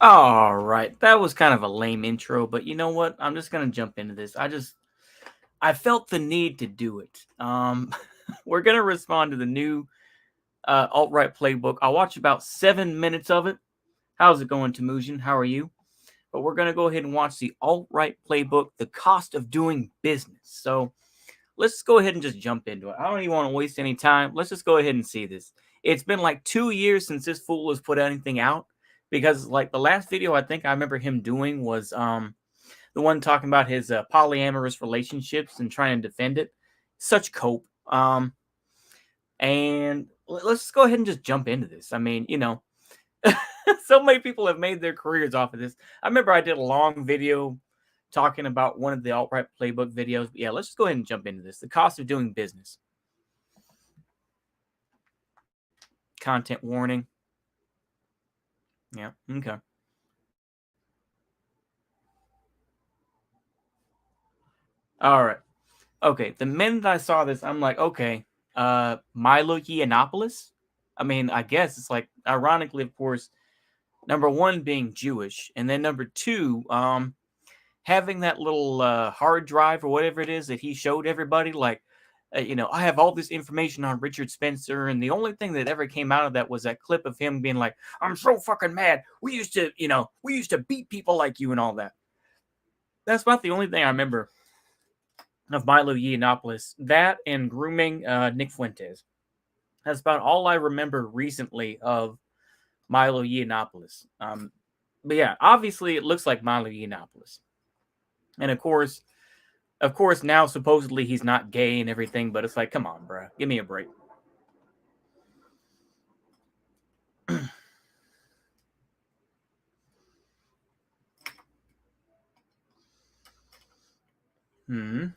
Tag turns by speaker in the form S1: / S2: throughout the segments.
S1: All right, that was kind of a lame intro, but you know what? I'm just gonna jump into this. I felt the need to do it. We're gonna respond to the new alt-right playbook. I watched about 7 minutes of it. How's it going, Temujin? How are you? But we're gonna go ahead and watch the alt-right playbook, The Cost of Doing Business. So let's go ahead and just jump into it. I don't even want to waste any time. Let's just go ahead and see this. It's been like 2 years since this fool has put anything out, because like the last video I think I remember him doing was the one talking about his polyamorous relationships and trying to defend it. Such cope. And let's just go ahead and just jump into this. I mean, you know, so many people have made their careers off of this. I remember I did a long video talking about one of the alt-right playbook videos. But yeah, let's just go ahead and jump into this. The cost of doing business. Content warning. Yeah, okay. All right. Okay, the minute I saw this, I'm like, okay, Milo Yiannopoulos? I mean, I guess it's like, ironically, of course, number one being Jewish, and then number two, having that little hard drive or whatever it is that he showed everybody, like, you know, I have all this information on Richard Spencer, and the only thing that ever came out of that was that clip of him being like, I'm so fucking mad. We used to beat people like you and all that. That's about the only thing I remember of Milo Yiannopoulos. That and grooming Nick Fuentes. That's about all I remember recently of Milo Yiannopoulos. But yeah, obviously it looks like Milo Yiannopoulos. And of course, now supposedly he's not gay and everything, but it's like, come on, bro. Give me a break. Hmm.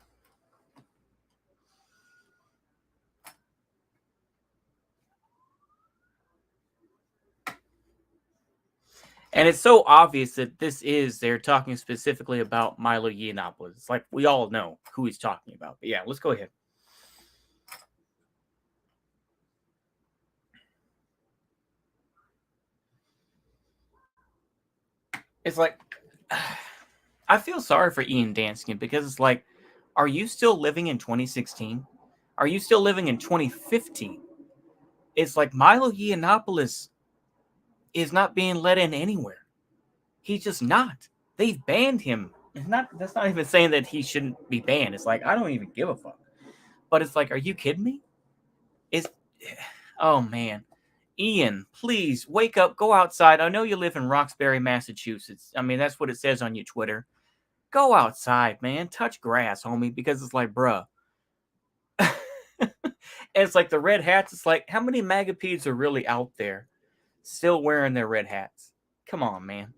S1: And it's so obvious that they're talking specifically about Milo Yiannopoulos. It's like we all know who he's talking about. But yeah, let's go ahead. It's like, I feel sorry for Ian Danskin, because it's like, are you still living in 2016? Are you still living in 2015? It's like Milo Yiannopoulos is not being let in anywhere. He's just not. They've banned him. That's not even saying that he shouldn't be banned. It's like, I don't even give a fuck. But it's like, are you kidding me? Oh man. Ian, please wake up, go outside. I know you live in Roxbury, Massachusetts. I mean, that's what it says on your Twitter. Go outside, man. Touch grass, homie, because it's like, bruh. And it's like the red hats. It's like, how many MAGA-pedes are really out there still wearing their red hats? Come on, man.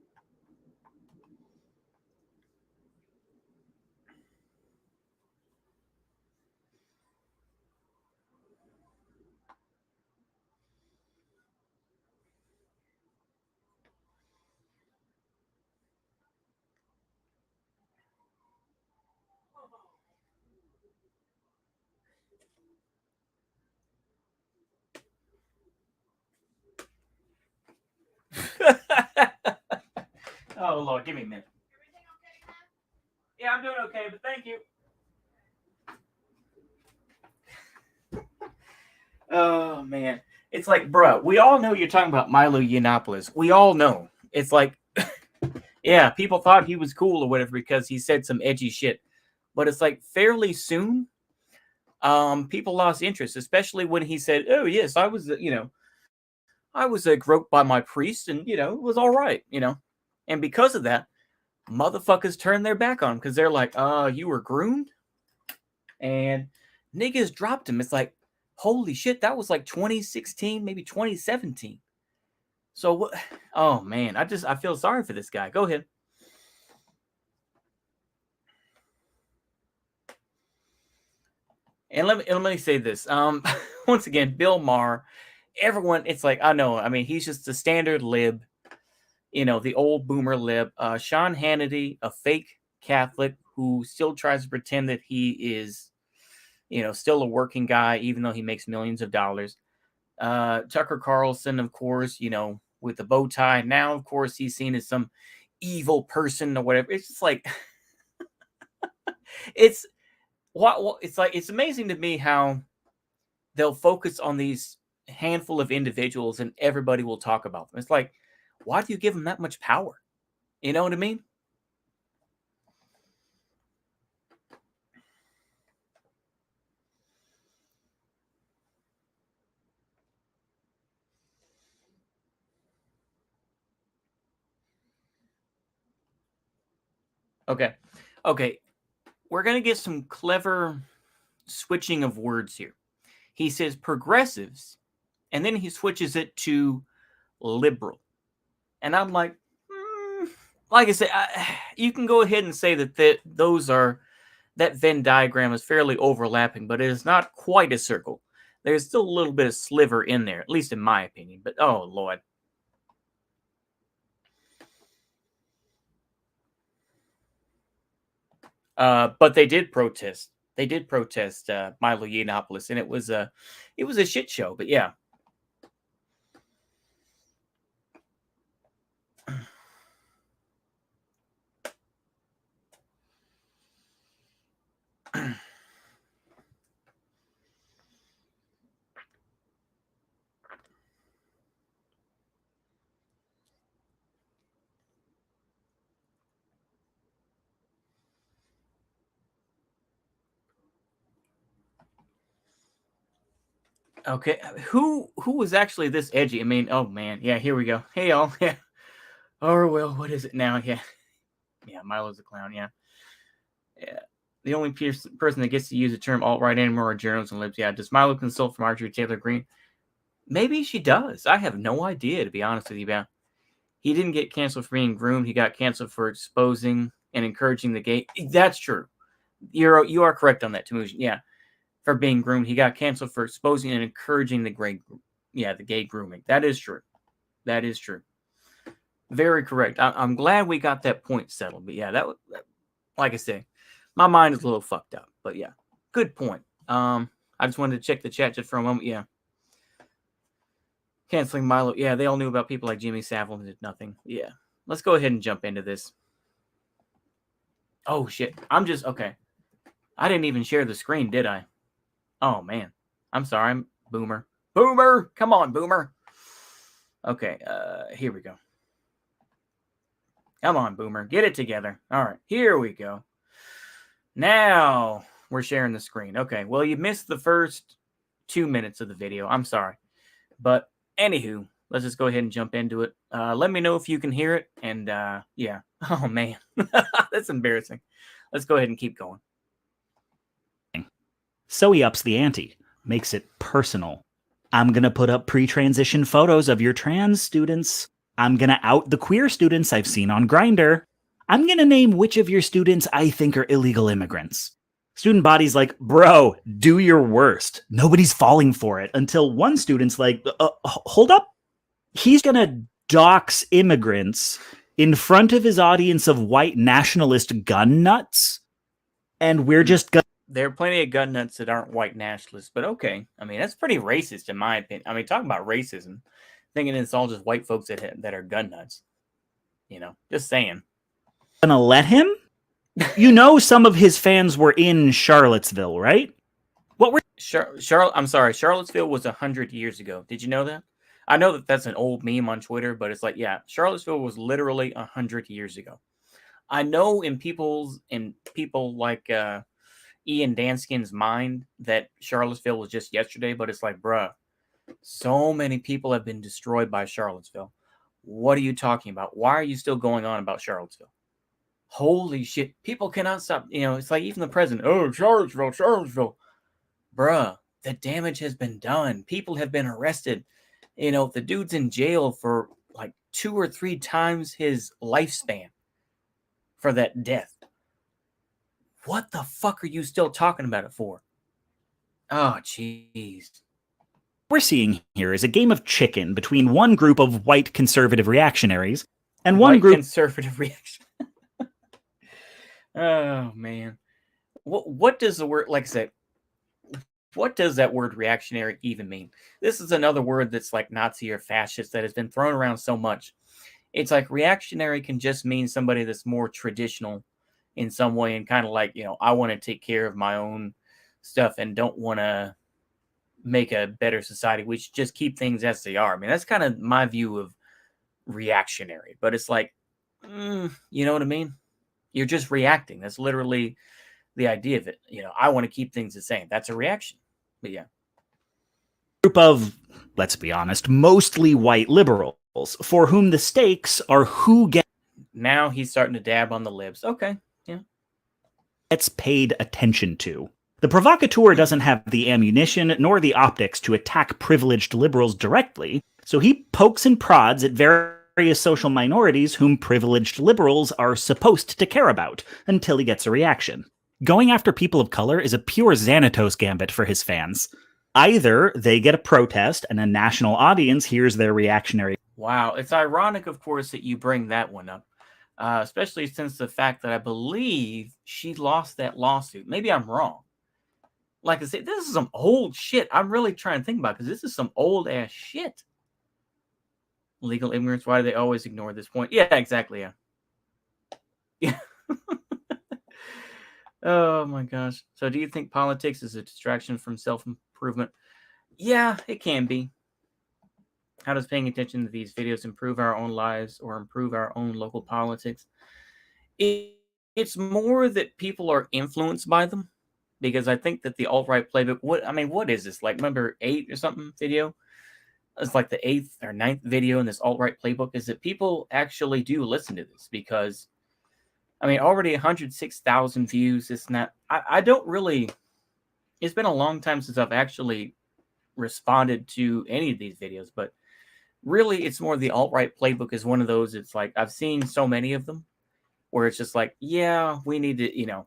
S1: Oh, Lord, give me a minute. Everything okay, man? Yeah, I'm doing okay, but thank you. Oh, man. It's like, bruh, we all know you're talking about Milo Yiannopoulos. We all know. It's like, yeah, people thought he was cool or whatever because he said some edgy shit. But it's like fairly soon, people lost interest, especially when he said, oh, yes, I was groped by my priest and, it was all right, And because of that, motherfuckers turned their back on him because they're like, you were groomed? And niggas dropped him. It's like, holy shit, that was like 2016, maybe 2017. So what? Oh man, I feel sorry for this guy. Go ahead. And let me say this. Once again, Bill Maher. Everyone, it's like I know. I mean, he's just a standard lib. The old boomer lib. Sean Hannity, a fake Catholic who still tries to pretend that he is, still a working guy, even though he makes millions of dollars. Tucker Carlson, of course, with the bow tie. Now, of course, he's seen as some evil person or whatever. It's just like it's what it's like. It's amazing to me how they'll focus on these handful of individuals and everybody will talk about them. It's like, why do you give them that much power? You know what I mean? Okay. Okay. We're going to get some clever switching of words here. He says progressives, and then he switches it to liberal. And I'm like, like I said, you can go ahead and say that that Venn diagram is fairly overlapping, but it is not quite a circle. There's still a little bit of sliver in there, at least in my opinion. But oh Lord. But they did protest. They did protest Milo Yiannopoulos, and it was a shit show. But yeah. Okay, who was actually this edgy? I mean, oh man, yeah, here we go. Hey y'all, yeah. Oh well, what is it now? Yeah, yeah, Milo's a clown. Yeah, yeah. The only person that gets to use the term alt right anymore are journalists and libs. Yeah, does Milo consult for Marjorie Taylor Greene? Maybe she does. I have no idea, to be honest with you, man. He didn't get canceled for being groomed. He got canceled for exposing and encouraging the gay. That's true. You are correct on that, Tamuji. Yeah, for being groomed, he got canceled for exposing and encouraging the gay grooming. That is true. That is true. Very correct. I'm glad we got that point settled. But yeah, like I say, my mind is a little fucked up. But yeah, good point. I just wanted to check the chat just for a moment. Yeah. Canceling Milo. Yeah, they all knew about people like Jimmy Savile and did nothing. Yeah. Let's go ahead and jump into this. Oh, shit. Okay. I didn't even share the screen, did I? Oh, man. I'm sorry. I'm Boomer. Boomer! Come on, Boomer. Okay, here we go. Come on, Boomer. Get it together. All right, here we go. Now we're sharing the screen. Okay, well, you missed the first 2 minutes of the video. I'm sorry. But anywho, let's just go ahead and jump into it. Let me know if you can hear it. And yeah. Oh, man. That's embarrassing. Let's go ahead and keep going.
S2: So he ups the ante, makes it personal. I'm going to put up pre-transition photos of your trans students. I'm going to out the queer students I've seen on Grindr. I'm going to name which of your students I think are illegal immigrants. Student body's like, bro, do your worst. Nobody's falling for it, until one student's like, hold up. He's going to dox immigrants in front of his audience of white nationalist gun nuts. And we're just going
S1: There are plenty of gun nuts that aren't white nationalists, but okay. I mean, that's pretty racist in my opinion. I mean, talking about racism, thinking it's all just white folks that are gun nuts. Just saying.
S2: Gonna let him? Some of his fans were in Charlottesville, right?
S1: What were I'm sorry, Charlottesville was 100 years ago. Did you know that? I know that that's an old meme on Twitter, but it's like, yeah, Charlottesville was literally 100 years ago. I know in people like Ian Danskin's mind that Charlottesville was just yesterday, but it's like, bruh, so many people have been destroyed by Charlottesville. What are you talking about? Why are you still going on about Charlottesville? Holy shit. People cannot stop. It's like even the president, oh, Charlottesville. Bruh, the damage has been done. People have been arrested. The dude's in jail for like 2 or 3 times his lifespan for that death. What the fuck are you still talking about it for? Oh, jeez.
S2: We're seeing here is a game of chicken between one group of white conservative reactionaries and one
S1: White
S2: group
S1: conservative reaction. Oh man. What does the word, like I said, what does that word reactionary even mean? This is another word that's like Nazi or fascist that has been thrown around so much. It's like reactionary can just mean somebody that's more traditional in some way and kind of like, I want to take care of my own stuff and don't want to make a better society. We should just keep things as they are. I mean, that's kind of my view of reactionary, but it's like, you know what I mean? You're just reacting. That's literally the idea of it. I want to keep things the same. That's a reaction. But yeah.
S2: Group of, let's be honest, mostly white liberals for whom the stakes are who gets
S1: Now he's starting to dab on the libs. Okay. Yeah.
S2: paid attention to. The provocateur doesn't have the ammunition nor the optics to attack privileged liberals directly, so he pokes and prods at various social minorities whom privileged liberals are supposed to care about until he gets a reaction. Going after people of color is a pure Xanatos gambit for his fans. Either they get a protest and a national audience hears their reactionary.
S1: Wow. It's ironic, of course, that you bring that one up, especially since the fact that I believe she lost that lawsuit. Maybe I'm wrong. Like I said, this is some old shit. I'm really trying to think about because this is some old ass shit. Legal ignorance. Why do they always ignore this point? Yeah, exactly. Yeah. Yeah. Oh my gosh. So do you think politics is a distraction from self-improvement? Yeah, it can be. How does paying attention to these videos improve our own lives or improve our own local politics? It's more that people are influenced by them because I think that the alt-right playbook, what is this? Like number 8 or something video? It's like the 8th or 9th video in this alt-right playbook is that people actually do listen to this because already 106,000 views. It's not, I don't really, it's been a long time since I've actually responded to any of these videos, but really it's more the alt-right playbook is one of those. It's like, I've seen so many of them where it's just like, yeah, we need to,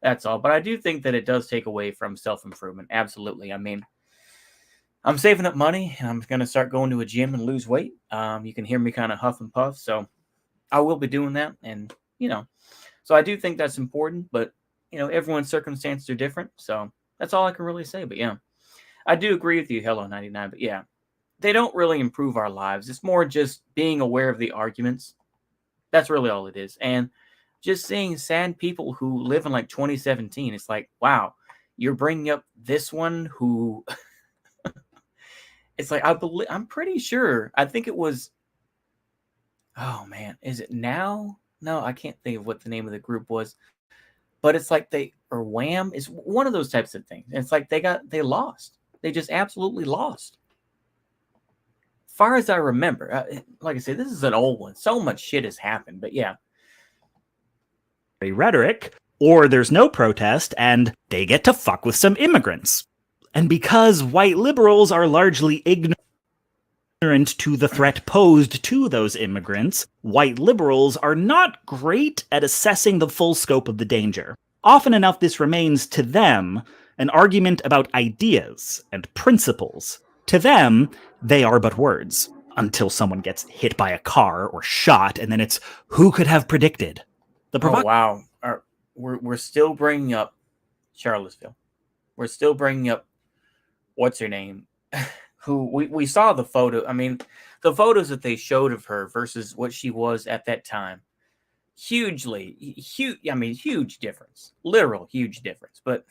S1: that's all. But I do think that it does take away from self-improvement. Absolutely. I'm saving up money and I'm going to start going to a gym and lose weight. You can hear me kind of huff and puff. So I will be doing that. And, so I do think that's important, but everyone's circumstances are different. So that's all I can really say. But yeah, I do agree with you, Hello 99. But yeah, they don't really improve our lives. It's more just being aware of the arguments. That's really all it is. And just seeing sad people who live in like 2017. It's like, wow, you're bringing up this one who it's like, I'm pretty sure. I think it was, oh man, is it Now? No, I can't think of what the name of the group was. But it's like Wham. It's one of those types of things. And it's like they lost. They just absolutely lost. Far as I remember, like I said, this is an old one. So much shit has happened. But yeah.
S2: Rhetoric, or there's no protest and they get to fuck with some immigrants. And because white liberals are largely ignorant to the threat posed to those immigrants, white liberals are not great at assessing the full scope of the danger. Often enough, this remains to them an argument about ideas and principles. To them, they are but words, until someone gets hit by a car or shot, and then it's who could have predicted?
S1: Oh, wow. We're still bringing up Charlottesville. We're still bringing up, what's her name? Who we saw the photo. The photos that they showed of her versus what she was at that time. Huge difference. Literal huge difference. But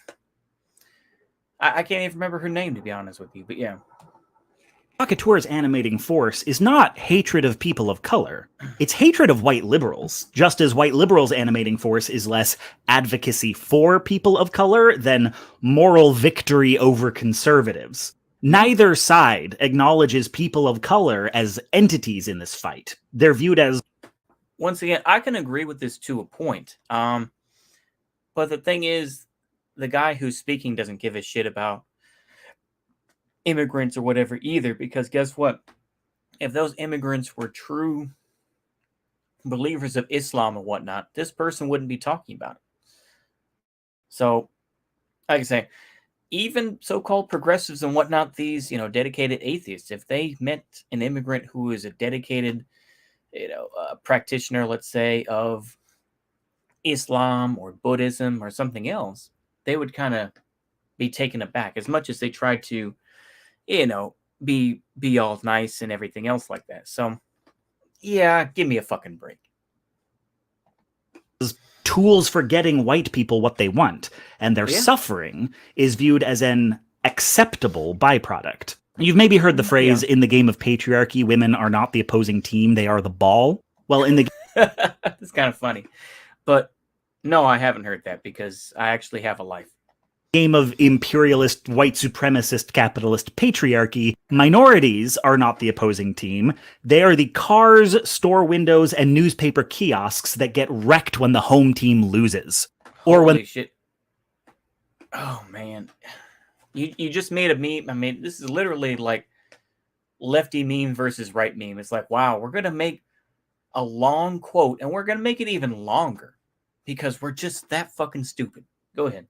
S1: I can't even remember her name, to be honest with you. But yeah.
S2: Provocateur's animating force is not hatred of people of color. It's hatred of white liberals, just as white liberals' animating force is less advocacy for people of color than moral victory over conservatives. Neither side acknowledges people of color as entities in this fight. They're viewed as...
S1: Once again, I can agree with this to a point. But the thing is, the guy who's speaking doesn't give a shit about immigrants or whatever either, because guess what? if those immigrants were true believers of Islam and whatnot, this person wouldn't be talking about it. So, like I say, even so-called progressives and whatnot, these dedicated atheists, if they met an immigrant who is a dedicated practitioner, let's say, of Islam or Buddhism or something else, they would kind of be taken aback as much as they try to, you know, be all nice and everything else like that. So, yeah, give me a fucking break.
S2: Tools for getting white people what they want, and their
S1: Yeah.
S2: suffering is viewed as an acceptable byproduct. You've maybe heard the phrase, in the game of patriarchy, women are not the opposing team, they are the ball. Well, in the
S1: it's kind of funny. But no, I haven't heard that because I actually have a life.
S2: Game of imperialist, white supremacist, capitalist patriarchy, minorities are not the opposing team. They are the cars, store windows, and newspaper kiosks that get wrecked when the home team loses. Or
S1: Holy
S2: when
S1: shit. Oh, man. You just made a meme. I mean, this is literally like lefty meme versus right meme. It's like, wow, we're going to make a long quote and we're going to make it even longer because we're just that fucking stupid. Go ahead.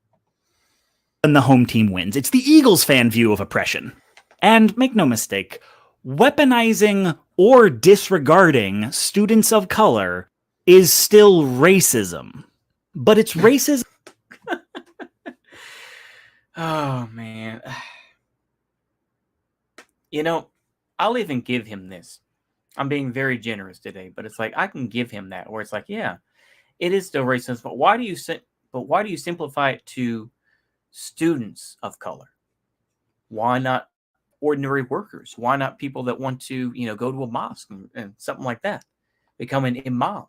S2: the home team wins. It's the Eagles fan view of oppression. And make no mistake, weaponizing or disregarding students of color is still racism. But it's racism.
S1: Oh, man. I'll even give him this. I'm being very generous today, but it's like I can give him that where it's like, yeah, it is still racist, but why do you simplify it to students of color? Why not ordinary workers? Why not people that want to, go to a mosque and something like that? Become an imam.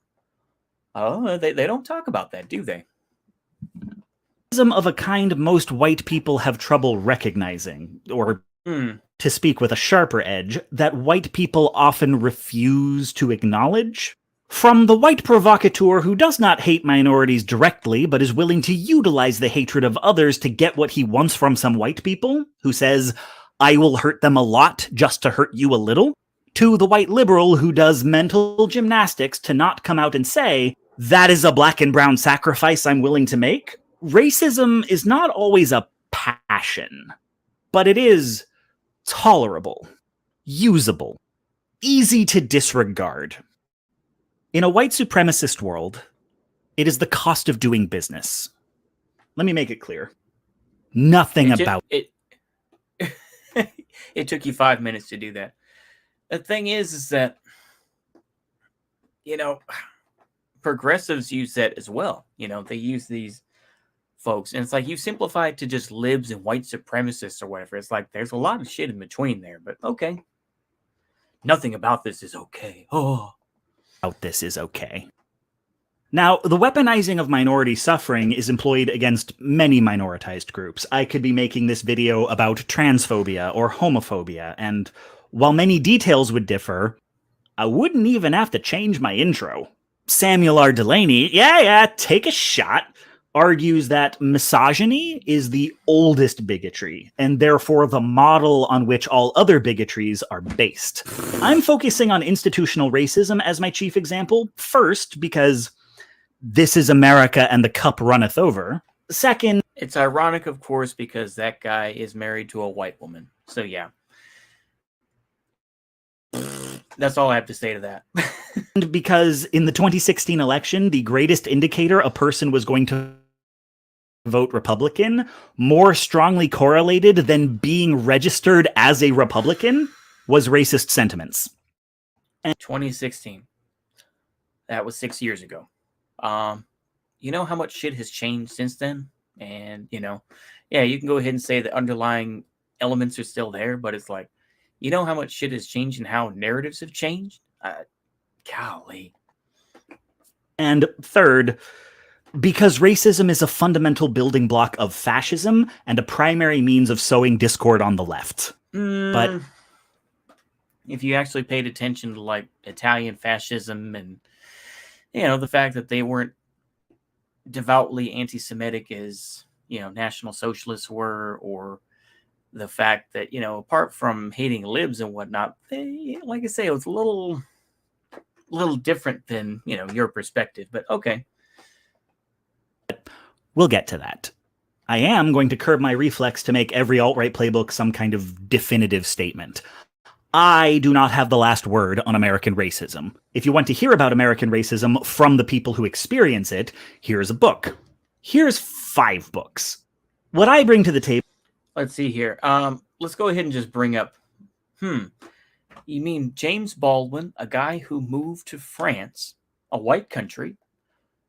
S1: Oh, they don't talk about that, do they?
S2: Of a kind most white people have trouble recognizing, or to speak with a sharper edge, that white people often refuse to acknowledge. From the white provocateur who does not hate minorities directly, but is willing to utilize the hatred of others to get what he wants from some white people, who says, I will hurt them a lot just to hurt you a little, to the white liberal who does mental gymnastics to not come out and say, that is a black and brown sacrifice I'm willing to make. Racism is not always a passion, but it is tolerable, usable, easy to disregard. In a white supremacist world, it is the cost of doing business. Let me make it clear. Nothing about
S1: it. It took you 5 minutes to do that. The thing is that, progressives use that as well. They use these folks, and it's like you simplify it to just libs and white supremacists or whatever. It's like there's a lot of shit in between there, but okay. Nothing about this is okay.
S2: This is okay. Now, the weaponizing of minority suffering is employed against many minoritized groups. I could be making this video about transphobia or homophobia, and while many details would differ, I wouldn't even have to change my intro. Samuel R. Delaney, take a shot, argues that misogyny is the oldest bigotry, and therefore the model on which all other bigotries are based. I'm focusing on institutional racism as my chief example, first, because this is America and the cup runneth over. Second,
S1: it's ironic, of course, because that guy is married to a white woman. So yeah. That's all I have to say to that.
S2: Because in the 2016 election, the greatest indicator a person was going to vote Republican, more strongly correlated than being registered as a Republican, was racist sentiments.
S1: 2016. That was 6 years ago. You know how much shit has changed since then? And, you can go ahead and say the underlying elements are still there, but it's like, you know how much shit has changed and how narratives have changed? Golly.
S2: And third, because racism is a fundamental building block of fascism and a primary means of sowing discord on the left. But
S1: if you actually paid attention to like Italian fascism and the fact that they weren't devoutly anti-Semitic as National Socialists were, or the fact that, apart from hating libs and whatnot, they, like I say, it was a little different than, your perspective, but okay.
S2: We'll get to that. I am going to curb my reflex to make every alt-right playbook some kind of definitive statement. I do not have the last word on American racism. If you want to hear about American racism from the people who experience it, here's a book. Here's 5 books. What I bring to the table...
S1: Let's see here. Let's go ahead and just bring up... You mean James Baldwin, a guy who moved to France, a white country,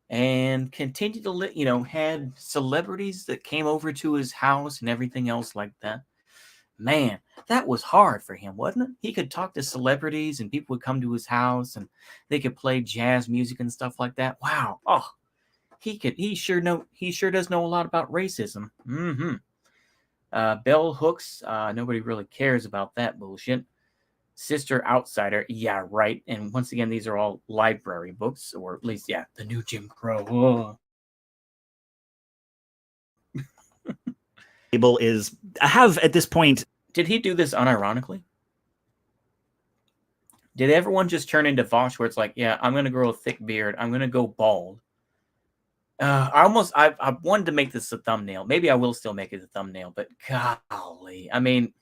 S1: and continued to had celebrities that came over to his house and everything else like that. Man, that was hard for him, wasn't it? He could talk to celebrities and people would come to his house and they could play jazz music and stuff like that. Wow. Oh, he sure does know a lot about racism. Bell Hooks, nobody really cares about that bullshit. Sister Outsider, yeah, right. And once again, these are all library books, or at least, yeah, The New Jim Crow.
S2: Is I have at this point.
S1: Did he do this unironically? Did everyone just turn into Vosh where it's like, yeah, I'm gonna grow a thick beard, I'm gonna go bald? I wanted to make this a thumbnail. Maybe I will still make it a thumbnail, but golly, I mean,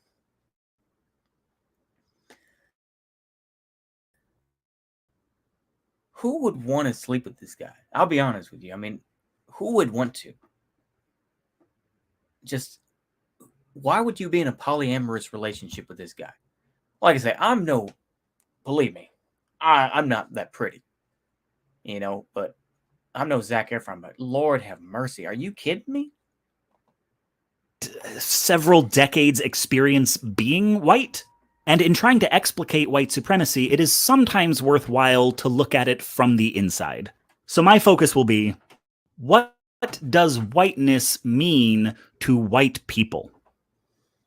S1: who would want to sleep with this guy? I'll be honest with you. I mean, who would want to? Just, why would you be in a polyamorous relationship with this guy? Like I say, believe me, I'm not that pretty, but I'm no Zac Efron, but Lord have mercy. Are you kidding me?
S2: Several decades experience being white. And in trying to explicate white supremacy, it is sometimes worthwhile to look at it from the inside. So my focus will be, what does whiteness mean to white people?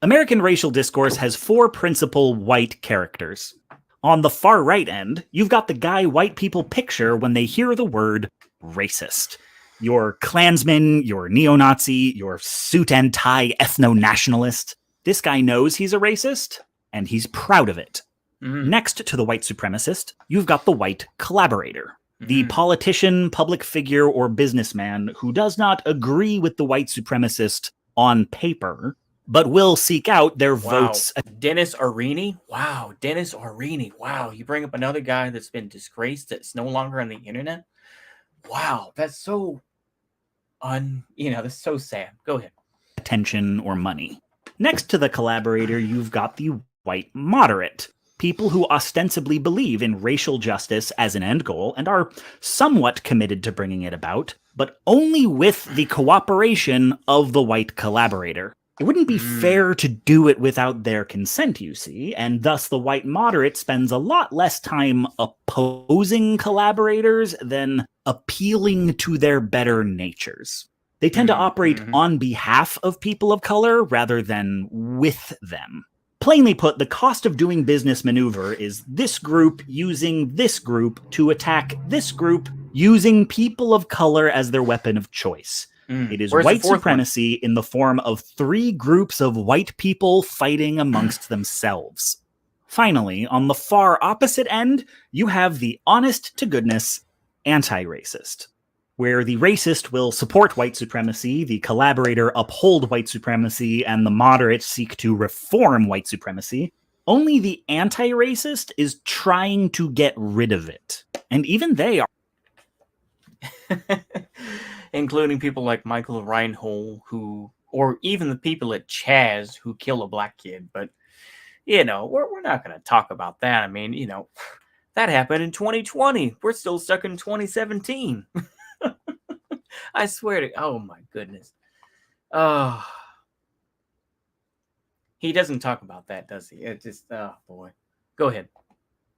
S2: American racial discourse has 4 principal white characters. On the far right end, you've got the guy white people picture when they hear the word racist. Your Klansman, your neo-Nazi, your suit and tie ethno-nationalist. This guy knows he's a racist, and he's proud of it. Next to the white supremacist, you've got the white collaborator. The politician, public figure, or businessman who does not agree with the white supremacist on paper, but will seek out their votes.
S1: Dennis Arini? Wow, Dennis Arini. Wow, you bring up another guy that's been disgraced, that's no longer on the internet? Wow, that's so that's so sad. Go ahead.
S2: Attention or money. Next to the collaborator, you've got the white moderate. People who ostensibly believe in racial justice as an end goal and are somewhat committed to bringing it about, but only with the cooperation of the white collaborator. It wouldn't be fair to do it without their consent, you see, and thus the white moderate spends a lot less time opposing collaborators than appealing to their better natures. They tend to operate on behalf of people of color rather than with them. Plainly put, the cost of doing business maneuver is this group using this group to attack this group using people of color as their weapon of choice. It is white supremacy in the form of 3 groups of white people fighting amongst themselves. Finally, on the far opposite end, you have the honest-to-goodness anti-racist, where the racist will support white supremacy, the collaborator uphold white supremacy, and the moderate seek to reform white supremacy. Only the anti-racist is trying to get rid of it. And even they are.
S1: Including people like Michael Reinhold, or even the people at Chaz who kill a black kid. But, we're not going to talk about that. I mean, that happened in 2020. We're still stuck in 2017. I swear to, oh my goodness. He doesn't talk about that, does he? It just, oh boy. Go ahead.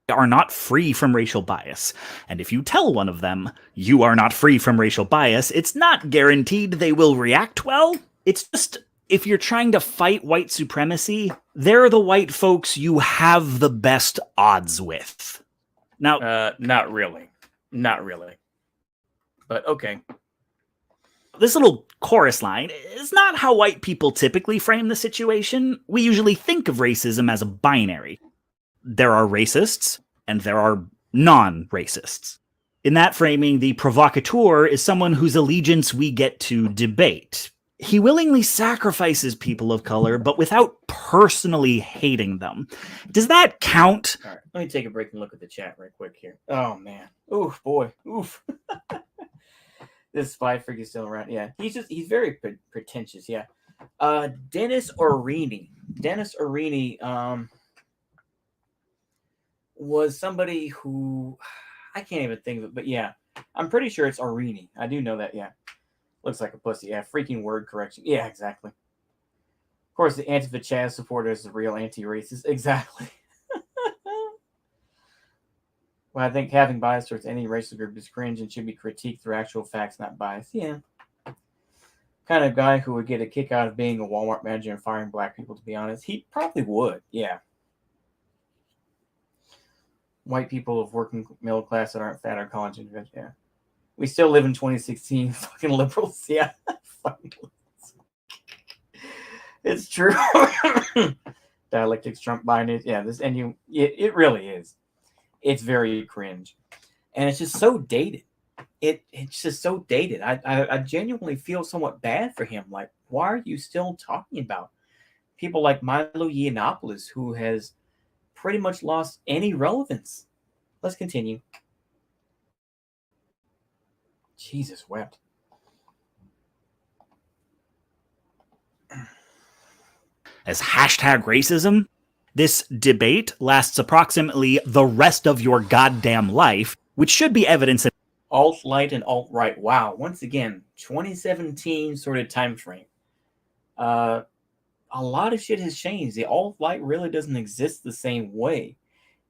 S2: Are not free from racial bias. And if you tell one of them, you are not free from racial bias, it's not guaranteed they will react well. It's just, if you're trying to fight white supremacy, they're the white folks you have the best odds with. Now,
S1: not really. Not really. But okay.
S2: This little chorus line is not how white people typically frame the situation. We usually think of racism as a binary. There are racists, and there are non-racists. In that framing, the provocateur is someone whose allegiance we get to debate. He willingly sacrifices people of color, but without personally hating them. Does that count?
S1: All right, let me take a break and look at the chat right quick here. Oh, man. Oof, boy. Oof. This spy freak is still around. Yeah, he's very pretentious. Yeah. Dennis Orini. Dennis Orini was somebody who I can't even think of it, but yeah, I'm pretty sure it's Orini. I do know that. Yeah, looks like a pussy. Yeah, freaking word correction. Yeah, exactly. Of course, the Antifa Chaz supporter is the real anti-racist. Exactly. Well, I think having bias towards any racial group is cringe and should be critiqued through actual facts, not bias. Yeah. Kind of guy who would get a kick out of being a Walmart manager and firing black people, to be honest. He probably would, yeah. White people of working middle class that aren't fat are college individuals, yeah. We still live in 2016, fucking liberals, yeah. Fucking liberals. It's true. Dialectics Trump Biden, yeah, it really is. It's very cringe, and it's just so dated. It's just so dated. I genuinely feel somewhat bad for him. Like, why are you still talking about people like Milo Yiannopoulos, who has pretty much lost any relevance? Let's continue. Jesus wept.
S2: As hashtag racism, this debate lasts approximately the rest of your goddamn life, which should be evidence that
S1: alt-light and alt-right. Wow. Once again, 2017 sort of time frame. A lot of shit has changed. The alt-light really doesn't exist the same way.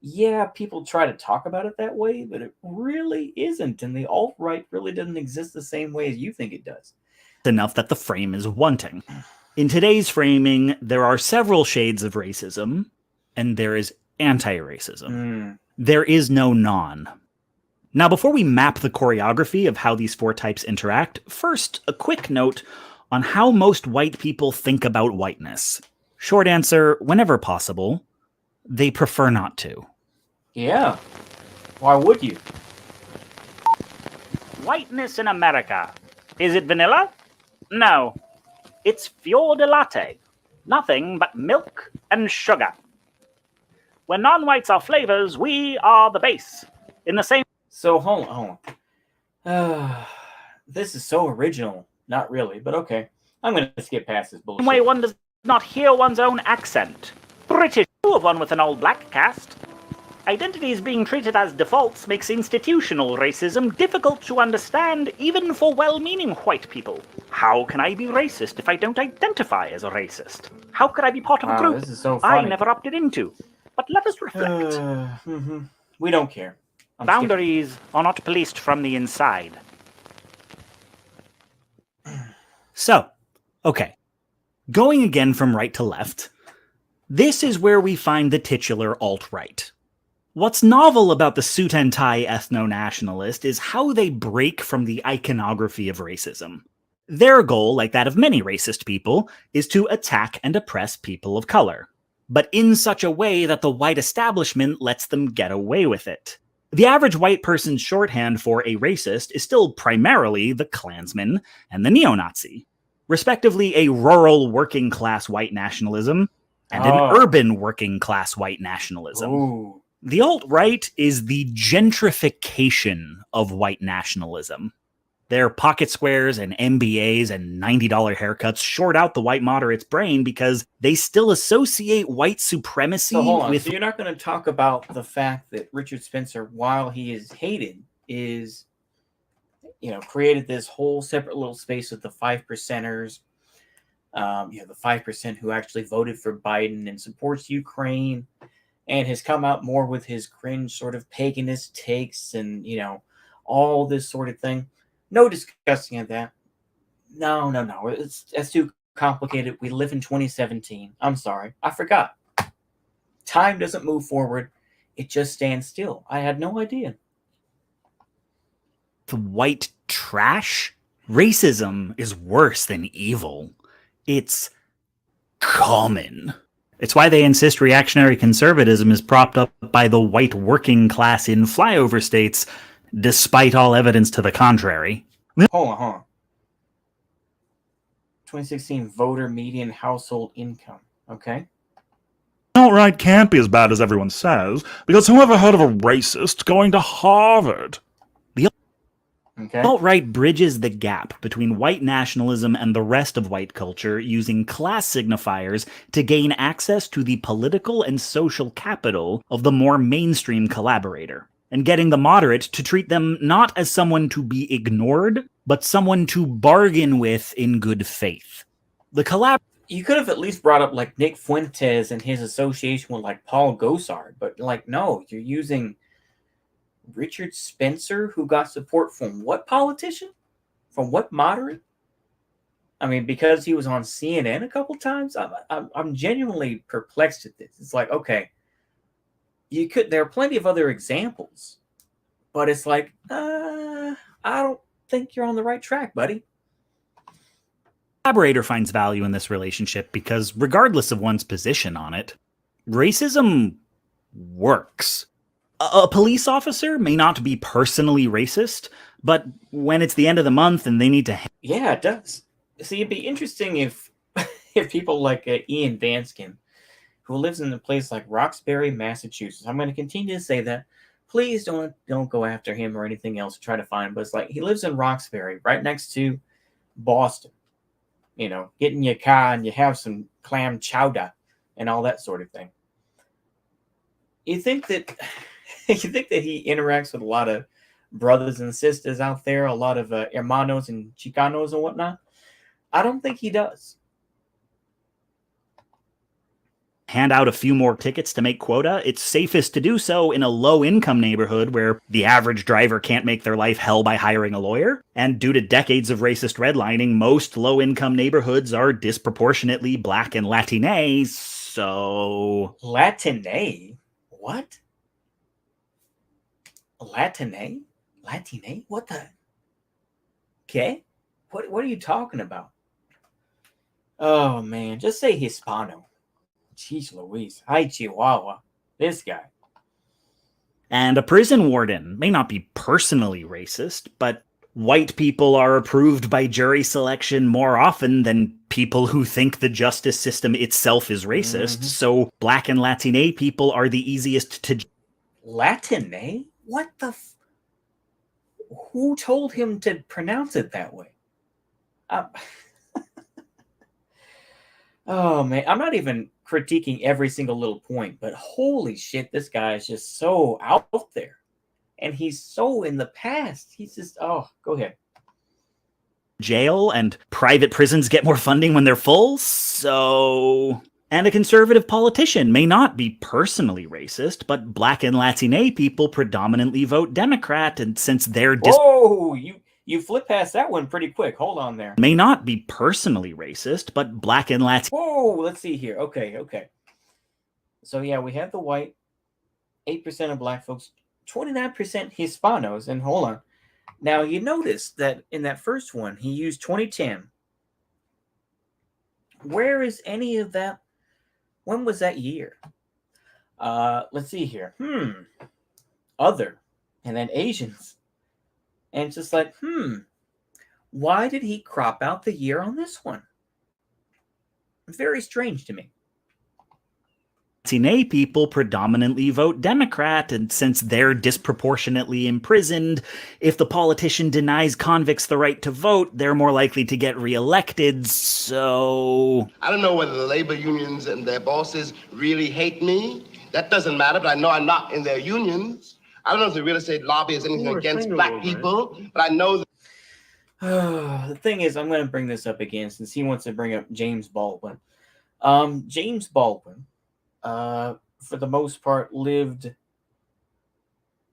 S1: Yeah, people try to talk about it that way, but it really isn't. And the alt-right really doesn't exist the same way as you think it does.
S2: enough that the frame is wanting. In today's framing, there are several shades of racism, and there is anti-racism. There is no non. Now, before we map the choreography of how these four types interact, first, a quick note on how most white people think about whiteness. Short answer, whenever possible, they prefer not to.
S1: Yeah. Why would you?
S2: Whiteness in America. Is it vanilla? No. It's fior di latte. Nothing but milk and sugar. When non-whites are flavors, we are the base. In the same...
S1: So, hold on. This is so original. Not really, but okay. I'm going to skip past this bullshit.
S2: way one does not hear one's own accent. British, of one with an all-black cast. Identities being treated as defaults makes institutional racism difficult to understand even for well-meaning white people. How can I be racist if I don't identify as a racist? How could I be part of a group
S1: this is so funny.
S2: I never opted into? But let us reflect.
S1: We don't care.
S2: Boundaries are not policed from the inside. So, okay. Going again from right to left, this is where we find the titular alt-right. What's novel about the suit and tie ethno-nationalist is how they break from the iconography of racism. Their goal, like that of many racist people, is to attack and oppress people of color, but in such a way that the white establishment lets them get away with it. The average white person's shorthand for a racist is still primarily the Klansman and the neo-Nazi, respectively a rural working-class white nationalism and an urban working-class white nationalism.
S1: Ooh.
S2: The alt-right is the gentrification of white nationalism. Their pocket squares and MBAs and $90 haircuts short out the white moderate's brain because they still associate white supremacy
S1: So hold on.
S2: with...
S1: So you're not going to talk about the fact that Richard Spencer, while he is hated, is, created this whole separate little space with the 5%ers, the 5% who actually voted for Biden and supports Ukraine, and has come out more with his cringe sort of paganist takes and, all this sort of thing. No discussing of that. No. That's too complicated. We live in 2017. I'm sorry. I forgot. Time doesn't move forward. It just stands still. I had no idea.
S2: The white trash Racism is worse than evil. It's common. It's why they insist reactionary conservatism is propped up by the white working class in flyover states, despite all evidence to the contrary.
S1: Hold on. 2016 voter median household income. Okay.
S3: Outright can't be as bad as everyone says, because who ever heard of a racist going to Harvard?
S1: Okay.
S2: Alt-right bridges the gap between white nationalism and the rest of white culture using class signifiers to gain access to the political and social capital of the more mainstream collaborator, and getting the moderate to treat them not as someone to be ignored, but someone to bargain with in good faith.
S1: You could have at least brought up like Nick Fuentes and his association with like Paul Gosar, but like no, you're using Richard Spencer, who got support from what politician? From what moderate? I mean, because he was on CNN a couple times. I'm genuinely perplexed at this. It's like, okay, there are plenty of other examples, but it's like, I don't think you're on the right track, buddy.
S2: Collaborator finds value in this relationship because, regardless of one's position on it, racism works. A police officer may not be personally racist, but when it's the end of the month and they need to...
S1: Yeah, it does. See, it'd be interesting if people like Ian Danskin, who lives in a place like Roxbury, Massachusetts, I'm going to continue to say that. Please don't go after him or anything else. Try to find him. But it's like he lives in Roxbury, right next to Boston. You know, get in your car and you have some clam chowder and all that sort of thing. You think that he interacts with a lot of brothers and sisters out there, a lot of hermanos and chicanos and whatnot? I don't think he does.
S2: Hand out a few more tickets to make quota, it's safest to do so in a low-income neighborhood where the average driver can't make their life hell by hiring a lawyer. And due to decades of racist redlining, most low-income neighborhoods are disproportionately black and Latine, so...
S1: Latine? What? Latine? Latine? What the? Okay? What are you talking about? Oh, man. Just say Hispano. Jeez Louise. Hi, Chihuahua. This guy.
S2: And a prison warden may not be personally racist, but white people are approved by jury selection more often than people who think the justice system itself is racist, so black and Latine people are the easiest to...
S1: Latine? What the who told him to pronounce it that way? Oh, man. I'm not even critiquing every single little point, but holy shit, this guy is just so out there. And he's so in the past. He's just, oh, go ahead.
S2: Jail, and private prisons get more funding when they're full, so... And a conservative politician may not be personally racist, but black and Latine people predominantly vote Democrat, and since they're...
S1: Whoa, you flip past that one pretty quick. Hold on there.
S2: May not be personally racist, but black and Latine...
S1: Whoa, let's see here. Okay. So yeah, we have the white, 8% of black folks, 29% Hispanos, and hold on. Now, you notice that in that first one, he used 2010. Where is any of that? When was that year? Let's see here. Other. And then Asians. And it's just like, why did he crop out the year on this one? Very strange to me.
S2: Latine people predominantly vote Democrat, and since they're disproportionately imprisoned, if the politician denies convicts the right to vote, they're more likely to get reelected, so...
S4: I don't know whether the labor unions and their bosses really hate me. That doesn't matter, but I know I'm not in their unions. I don't know if the real estate lobby is anything against black people, but I know that...
S1: The thing is, I'm going to bring this up again since he wants to bring up James Baldwin. James Baldwin, for the most part, lived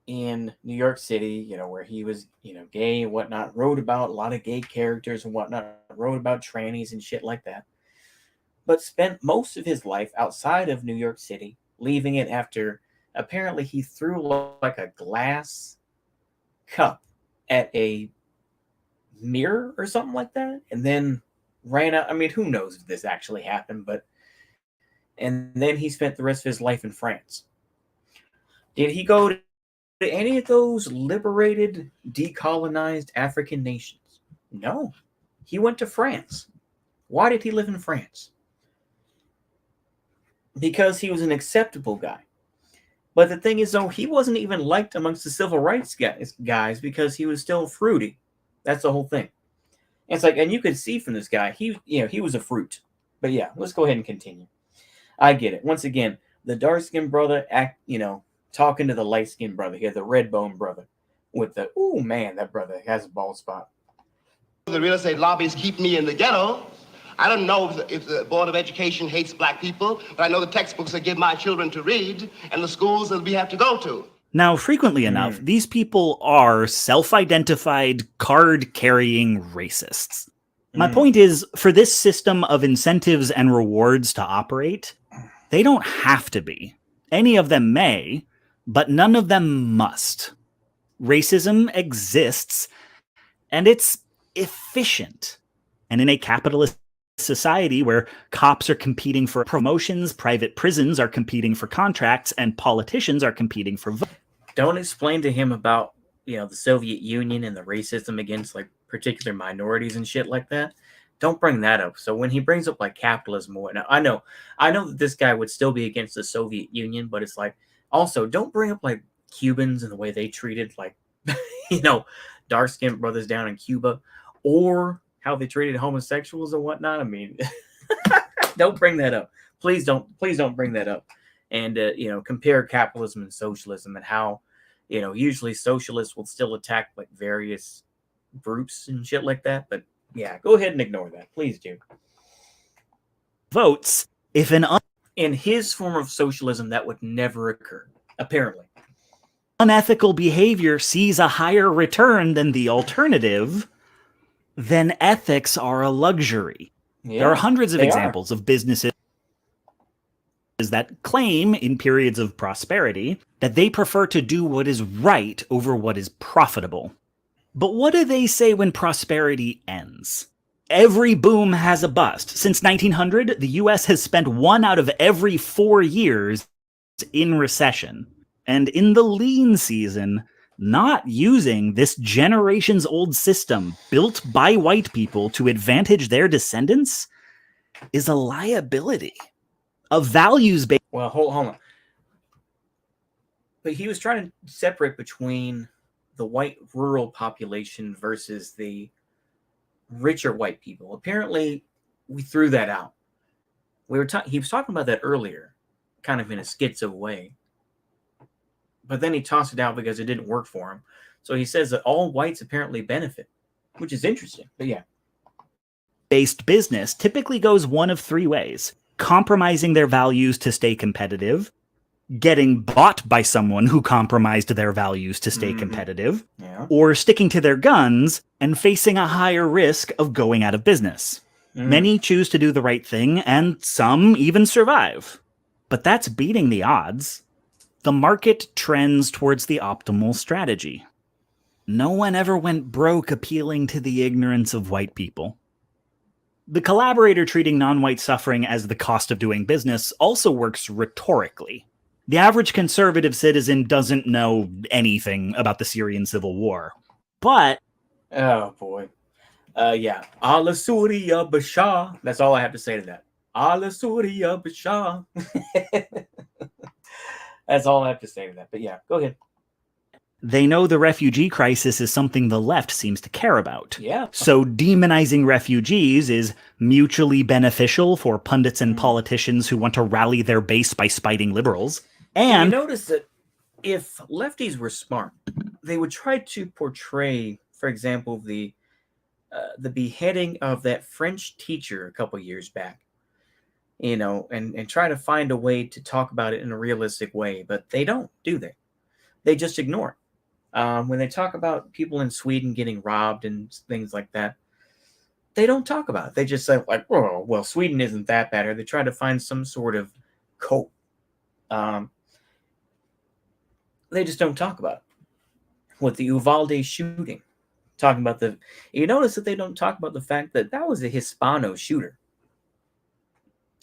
S1: in New York City, where he was, gay and whatnot, wrote about a lot of gay characters and whatnot, wrote about trannies and shit like that, but spent most of his life outside of New York City, leaving it after apparently he threw like a glass cup at a mirror or something like that, and then ran out. I mean, who knows if this actually happened, but and then he spent the rest of his life in France. Did he go to any of those liberated, decolonized African nations? No. He went to France. Why did he live in France? Because he was an acceptable guy. But the thing is, though, he wasn't even liked amongst the civil rights guys because he was still fruity. That's the whole thing. And it's like, and you could see from this guy, he was a fruit. But yeah, let's go ahead and continue. I get it. Once again, the dark-skinned brother talking to the light-skinned brother here, the red-bone brother, with the, oh man, that brother has a bald spot.
S4: The real estate lobbies keep me in the ghetto. I don't know if the Board of Education hates black people, but I know the textbooks they give my children to read and the schools that we have to go to.
S2: Now, frequently enough, these people are self-identified, card-carrying racists. My point is, for this system of incentives and rewards to operate, they don't have to be. Any of them may, but none of them must. Racism exists, and it's efficient. And in a capitalist society where cops are competing for promotions, private prisons are competing for contracts, and politicians are competing for votes.
S1: Don't explain to him about, the Soviet Union and the racism against like particular minorities and shit like that. Don't bring that up. So when he brings up like capitalism or whatnot, I know that this guy would still be against the Soviet Union, but it's like, also don't bring up like Cubans and the way they treated like, dark-skinned brothers down in Cuba, or how they treated homosexuals and whatnot. I mean, don't bring that up. Please don't bring that up. And, compare capitalism and socialism and how, usually socialists will still attack like various groups and shit like that. But yeah, go ahead and ignore that. Please do.
S2: Votes if
S1: in his form of socialism, that would never occur, apparently.
S2: Unethical behavior sees a higher return than the alternative, then ethics are a luxury. Yeah, there are hundreds of examples of businesses that claim in periods of prosperity that they prefer to do what is right over what is profitable. But what do they say when prosperity ends? Every boom has a bust. Since 1900, the US has spent 1 out of every 4 years in recession. And in the lean season, not using this generations-old system built by white people to advantage their descendants is a liability. A values-based...
S1: Well, hold on. But he was trying to separate between the white rural population versus the richer white people. Apparently, we threw that out. He was talking about that earlier, kind of in a schizo way. But then he tossed it out because it didn't work for him. So he says that all whites apparently benefit, which is interesting. But yeah.
S2: Based business typically goes one of 3 ways. Compromising their values to stay competitive, getting bought by someone who compromised their values to stay competitive, or sticking to their guns and facing a higher risk of going out of business. Many choose to do the right thing, and some even survive. But that's beating the odds. The market trends towards the optimal strategy. No one ever went broke appealing to the ignorance of white people. The collaborator treating non-white suffering as the cost of doing business also works rhetorically. The average conservative citizen doesn't know anything about the Syrian civil war. But...
S1: oh, boy. Yeah. Allah Surya Bashar. That's all I have to say to that. Allah Surya Bashar. That's all I have to say to that. But yeah, go ahead.
S2: They know the refugee crisis is something the left seems to care about.
S1: Yeah.
S2: So demonizing refugees is mutually beneficial for pundits and politicians who want to rally their base by spiting liberals. And
S1: you notice that if lefties were smart, they would try to portray, for example, the beheading of that French teacher a couple years back, and try to find a way to talk about it in a realistic way. But they don't, do they? They just ignore it. When they talk about people in Sweden getting robbed and things like that, they don't talk about it. They just say, like, oh, well, Sweden isn't that bad. Or they try to find some sort of cope. They just don't talk about it. With the Uvalde shooting, talking about you notice that they don't talk about the fact that that was a Hispano shooter.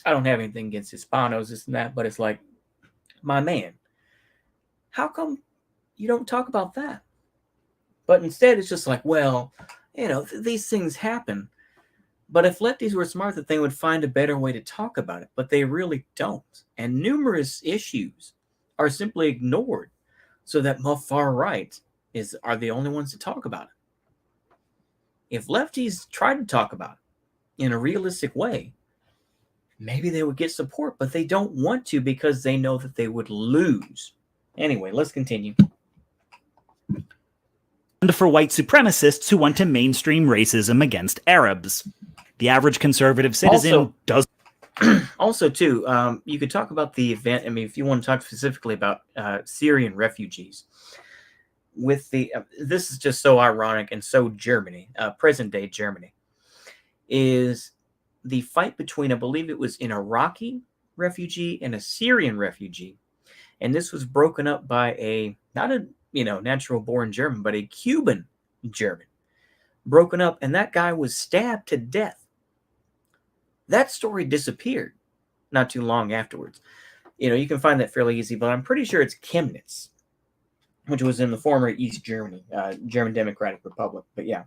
S1: I don't have anything against Hispanos, this and that, but it's like, my man, how come you don't talk about that? But instead, it's just like, well, these things happen. But if lefties were smart, that they would find a better way to talk about it. But they really don't. And numerous issues are simply ignored so that far right are the only ones to talk about it. If lefties tried to talk about it in a realistic way, maybe they would get support, but they don't want to because they know that they would lose. Anyway, let's continue.
S2: And for white supremacists who want to mainstream racism against Arabs. The average conservative citizen does.
S1: Also, too, you could talk about the event. I mean, if you want to talk specifically about Syrian refugees, with this is just so ironic and so Germany, present day Germany, is the fight between, I believe it was an Iraqi refugee and a Syrian refugee. And this was broken up by not a natural born German, but a Cuban German. Broken up, and that guy was stabbed to death. That story disappeared not too long afterwards. You can find that fairly easy, but I'm pretty sure it's Chemnitz, which was in the former East Germany, German Democratic Republic. But yeah.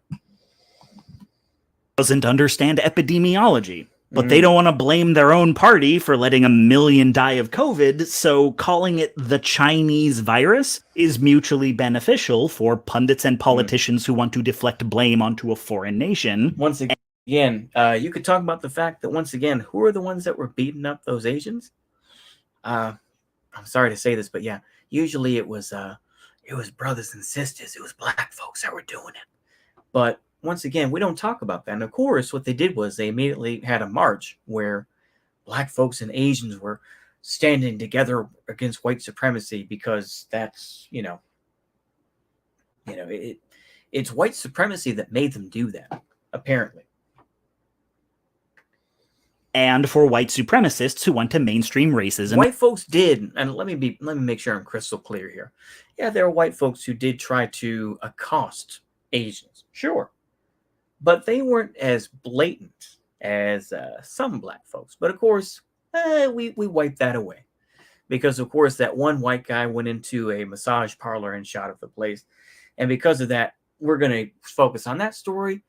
S2: Doesn't understand epidemiology, but they don't want to blame their own party for letting 1 million die of COVID, so calling it the Chinese virus is mutually beneficial for pundits and politicians who want to deflect blame onto a foreign nation.
S1: Once again, you could talk about the fact that, once again, who are the ones that were beating up those Asians? I'm sorry to say this, but yeah, usually it was brothers and sisters. It was black folks that were doing it. But once again, we don't talk about that. And of course, what they did was they immediately had a march where black folks and Asians were standing together against white supremacy, because that's, it's white supremacy that made them do that, apparently.
S2: And for white supremacists who want to mainstream racism.
S1: White folks did, and let me make sure I'm crystal clear here. Yeah, there are white folks who did try to accost Asians, sure. But they weren't as blatant as some black folks. But of course, we wiped that away. Because of course, that one white guy went into a massage parlor and shot up the place. And because of that, we're going to focus on that story.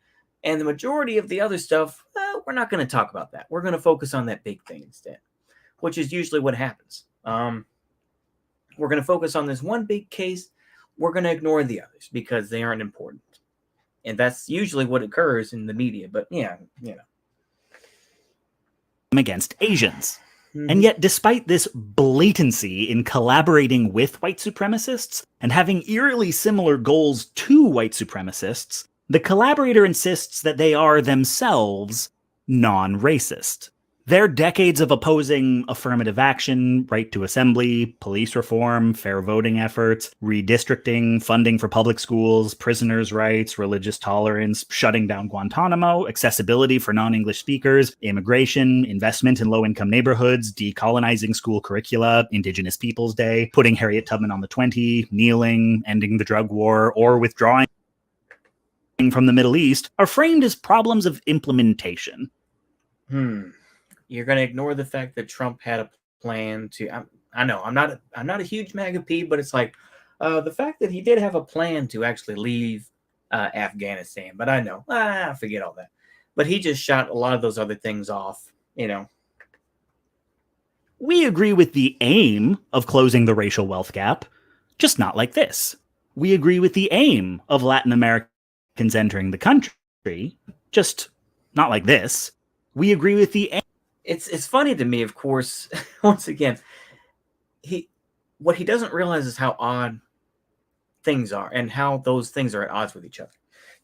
S1: And the majority of the other stuff, we're not going to talk about that. We're going to focus on that big thing instead, which is usually what happens. We're going to focus on this one big case. We're going to ignore the others because they aren't important. And that's usually what occurs in the media. But yeah.
S2: Against Asians. And yet, despite this blatancy in collaborating with white supremacists and having eerily similar goals to white supremacists, the collaborator insists that they are themselves non-racist. Their decades of opposing affirmative action, right to assembly, police reform, fair voting efforts, redistricting, funding for public schools, prisoners' rights, religious tolerance, shutting down Guantanamo, accessibility for non-English speakers, immigration, investment in low-income neighborhoods, decolonizing school curricula, Indigenous Peoples Day, putting Harriet Tubman on the 20, kneeling, ending the drug war, or withdrawing from the Middle East, are framed as problems of implementation.
S1: You're going to ignore the fact that Trump had a plan to. I know I'm not a huge MAGA Pete, but it's like the fact that he did have a plan to actually leave Afghanistan. But I know, forget all that. But he just shot a lot of those other things off.
S2: We agree with the aim of closing the racial wealth gap, just not like this. We agree with the aim of Latin Americans entering the country, just not like this. We agree with the aim.
S1: It's funny to me, of course, once again, what he doesn't realize is how odd things are and how those things are at odds with each other.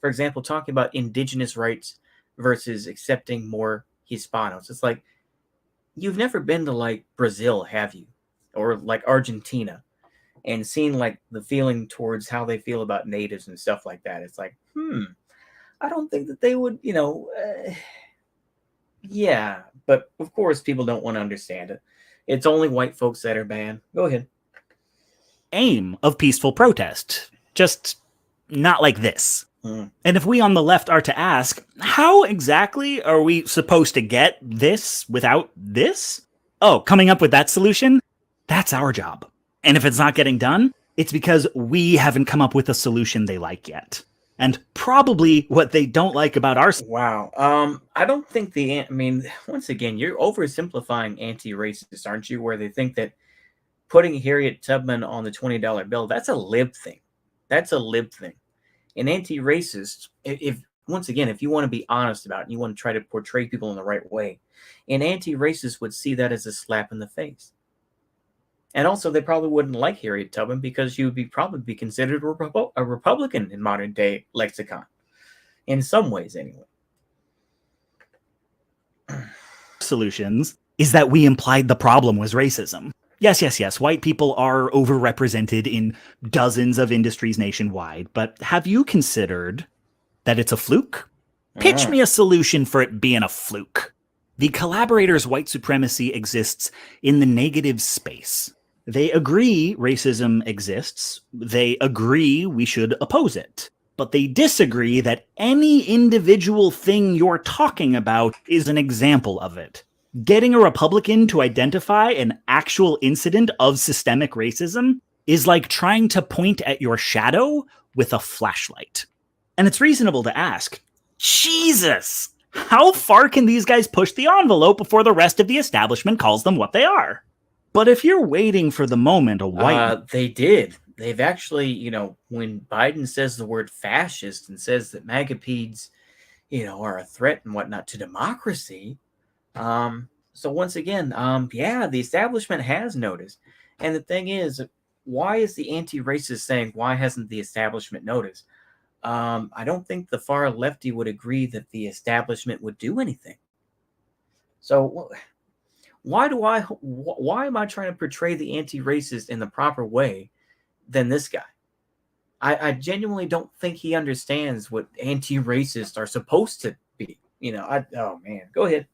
S1: For example, talking about indigenous rights versus accepting more Hispanos. It's like, you've never been to like Brazil, have you? Or like Argentina, and seen like the feeling towards how they feel about natives and stuff like that. It's like, I don't think that they would, yeah, but of course people don't want to understand it. It's only white folks that are bad. Go ahead.
S2: Aim of peaceful protest, just not like this.
S1: Hmm.
S2: And if we on the left are to ask, how exactly are we supposed to get this without this? Oh, coming up with that solution? That's our job. And if it's not getting done, it's because we haven't come up with a solution they like yet. And probably what they don't like about our...
S1: Wow. I don't think I mean, once again, you're oversimplifying anti-racist, aren't you? Where they think that putting Harriet Tubman on the $20 bill, that's a lib thing. That's a lib thing. An anti-racist, if once again, if you want to be honest about it and you want to try to portray people in the right way, an anti-racist would see that as a slap in the face. And also, they probably wouldn't like Harriet Tubman because she would probably be considered a Republican in modern day lexicon, in some ways, anyway.
S2: Solutions is that we implied the problem was racism. Yes, white people are overrepresented in dozens of industries nationwide, but have you considered that it's a fluke? Pitch me a solution for it being a fluke. The collaborators' white supremacy exists in the negative space. They agree racism exists. They agree we should oppose it. But they disagree that any individual thing you're talking about is an example of it. Getting a Republican to identify an actual incident of systemic racism is like trying to point at your shadow with a flashlight. And it's reasonable to ask, Jesus, how far can these guys push the envelope before the rest of the establishment calls them what they are? But if you're waiting for the moment a white...
S1: They did. They've actually, when Biden says the word fascist and says that MAGA-peds, are a threat and whatnot to democracy, so once again, the establishment has noticed. And the thing is, why is the anti-racist saying, why hasn't the establishment noticed? I don't think the far lefty would agree that the establishment would do anything. So why am I trying to portray the anti-racist in the proper way than this guy? I genuinely don't think he understands what anti-racists are supposed to be. Oh man, go ahead.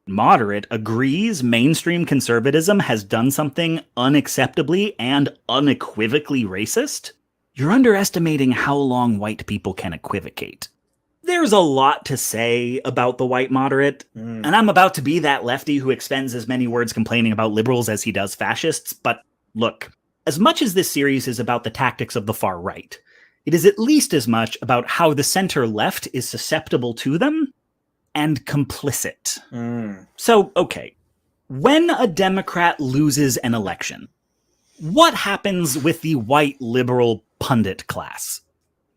S2: Moderate agrees mainstream conservatism has done something unacceptably and unequivocally racist? You're underestimating how long white people can equivocate. There's a lot to say about the white moderate, and I'm about to be that lefty who expends as many words complaining about liberals as he does fascists, but look, as much as this series is about the tactics of the far right, it is at least as much about how the center left is susceptible to them and complicit. So, okay, when a Democrat loses an election, what happens with the white liberal pundit class?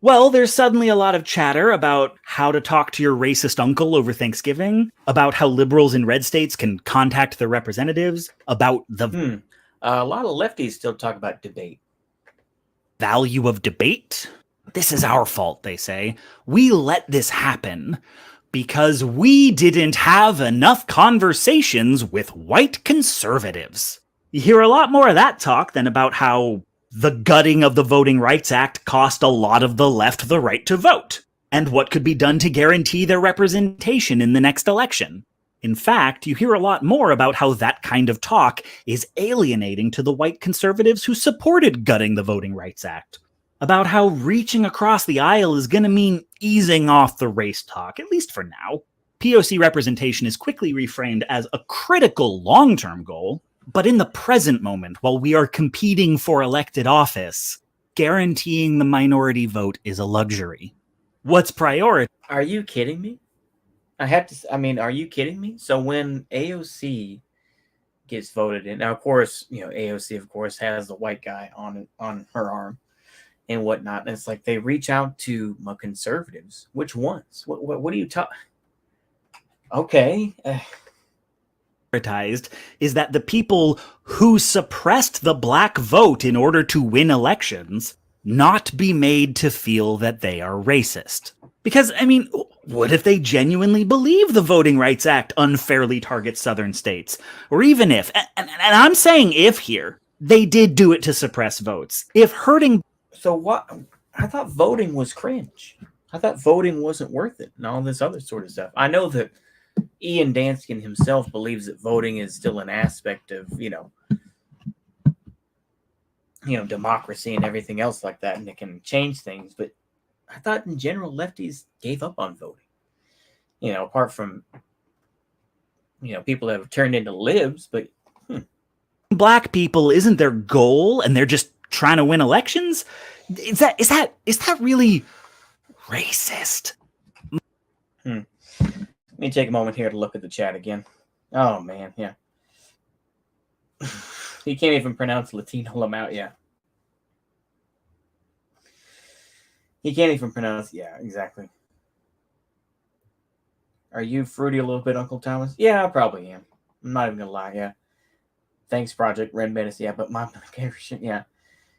S2: Well, there's suddenly a lot of chatter about how to talk to your racist uncle over Thanksgiving, about how liberals in red states can contact their representatives, about the...
S1: A lot of lefties still talk about debate.
S2: Value of debate? This is our fault, they say. We let this happen because we didn't have enough conversations with white conservatives. You hear a lot more of that talk than about how the gutting of the Voting Rights Act cost a lot of the left the right to vote, and what could be done to guarantee their representation in the next election. In fact, you hear a lot more about how that kind of talk is alienating to the white conservatives who supported gutting the Voting Rights Act. About how reaching across the aisle is going to mean easing off the race talk, at least for now. POC representation is quickly reframed as a critical long-term goal, but in the present moment, while we are competing for elected office, guaranteeing the minority vote is a luxury. What's priority?
S1: Are you kidding me? Are you kidding me? So when AOC gets voted in, now of course, AOC of course has the white guy on her arm and whatnot. And it's like they reach out to my conservatives. Which ones? What are you talking? Okay.
S2: Is that the people who suppressed the black vote in order to win elections not be made to feel that they are racist. Because, what if they genuinely believe the Voting Rights Act unfairly targets southern states? Or even if, and I'm saying if here, they did do it to suppress votes. If hurting...
S1: So what? I thought voting was cringe. I thought voting wasn't worth it and all this other sort of stuff. I know that Ian Danskin himself believes that voting is still an aspect of, democracy and everything else like that, and it can change things. But I thought in general lefties gave up on voting. Apart from people that have turned into libs, but
S2: Black people isn't their goal, and they're just trying to win elections. Is that really racist?
S1: Let me take a moment here to look at the chat again. Oh man, yeah. He can't even pronounce Latino Lamau. Yeah. He can't even pronounce. Yeah, exactly. Are you fruity a little bit, Uncle Thomas? Yeah, I probably am. I'm not even gonna lie. Yeah. Thanks, Project Red Menace. Yeah, but my yeah.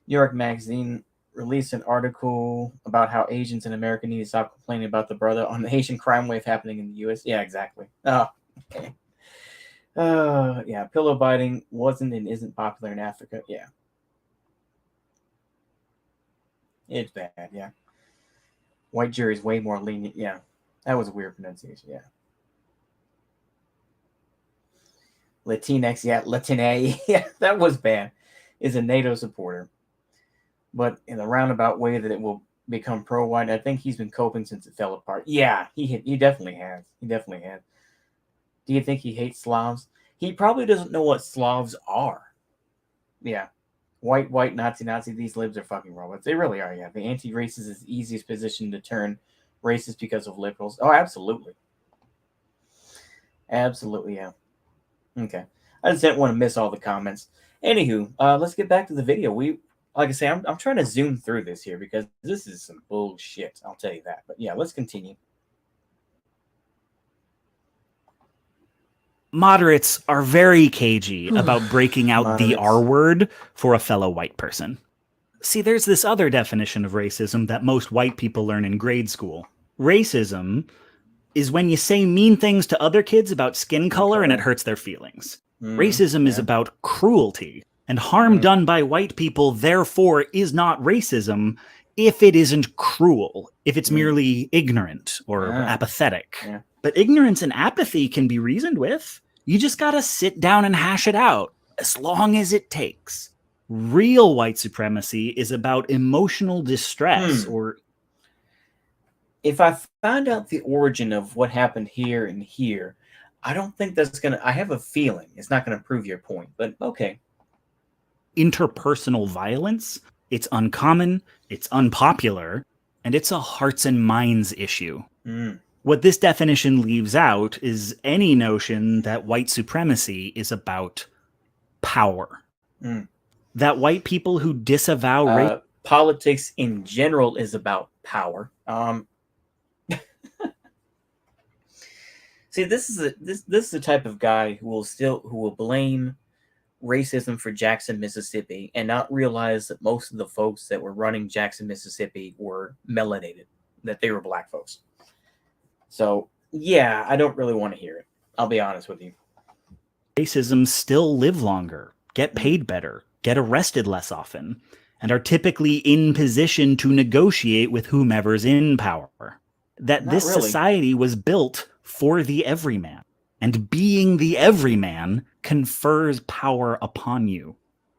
S1: New York Magazine released an article about how Asians in America need to stop complaining about the brother on the Asian crime wave happening in the U.S. Yeah, exactly. Oh, okay. Yeah, pillow biting wasn't and isn't popular in Africa. Yeah. It's bad, yeah. White jury's way more lenient. Yeah. That was a weird pronunciation, yeah. Latinx, yeah, Latine, yeah, that was bad. Is a NATO supporter. But in a roundabout way that it will become pro-white, I think he's been coping since it fell apart. Yeah, he definitely has. He definitely has. Do you think he hates Slavs? He probably doesn't know what Slavs are. Yeah. White, Nazi, these libs are fucking robots. They really are, yeah. The anti-racist is the easiest position to turn racist because of liberals. Oh, absolutely. Absolutely, yeah. Okay. I just didn't want to miss all the comments. Anywho, let's get back to the video. Like I say, I'm trying to zoom through this here because this is some bullshit. I'll tell you that. But yeah, let's continue.
S2: Moderates are very cagey about breaking out the R word for a fellow white person. See, there's this other definition of racism that most white people learn in grade school. Racism is when you say mean things to other kids about skin color and it hurts their feelings. Racism is about cruelty, and harm done by white people, therefore, is not racism if it isn't cruel, if it's merely ignorant or apathetic. Yeah. But ignorance and apathy can be reasoned with. You just gotta sit down and hash it out, as long as it takes. Real white supremacy is about emotional distress or...
S1: If I find out the origin of what happened here and here, I don't think that's gonna... I have a feeling it's not gonna prove your point, but okay.
S2: Interpersonal violence, it's uncommon, it's unpopular, and it's a hearts and minds issue. What this definition leaves out is any notion that white supremacy is about power. That white people who disavow
S1: politics in general is about power. See, this is the type of guy who will blame racism for Jackson, Mississippi, and not realize that most of the folks that were running Jackson, Mississippi were melanated, that they were black folks. So, yeah, I don't really want to hear it. I'll be honest with you.
S2: Racism still live longer, get paid better, get arrested less often, and are typically in position to negotiate with whomever's in power. That this society was built for the everyman, and being the everyman confers power upon you.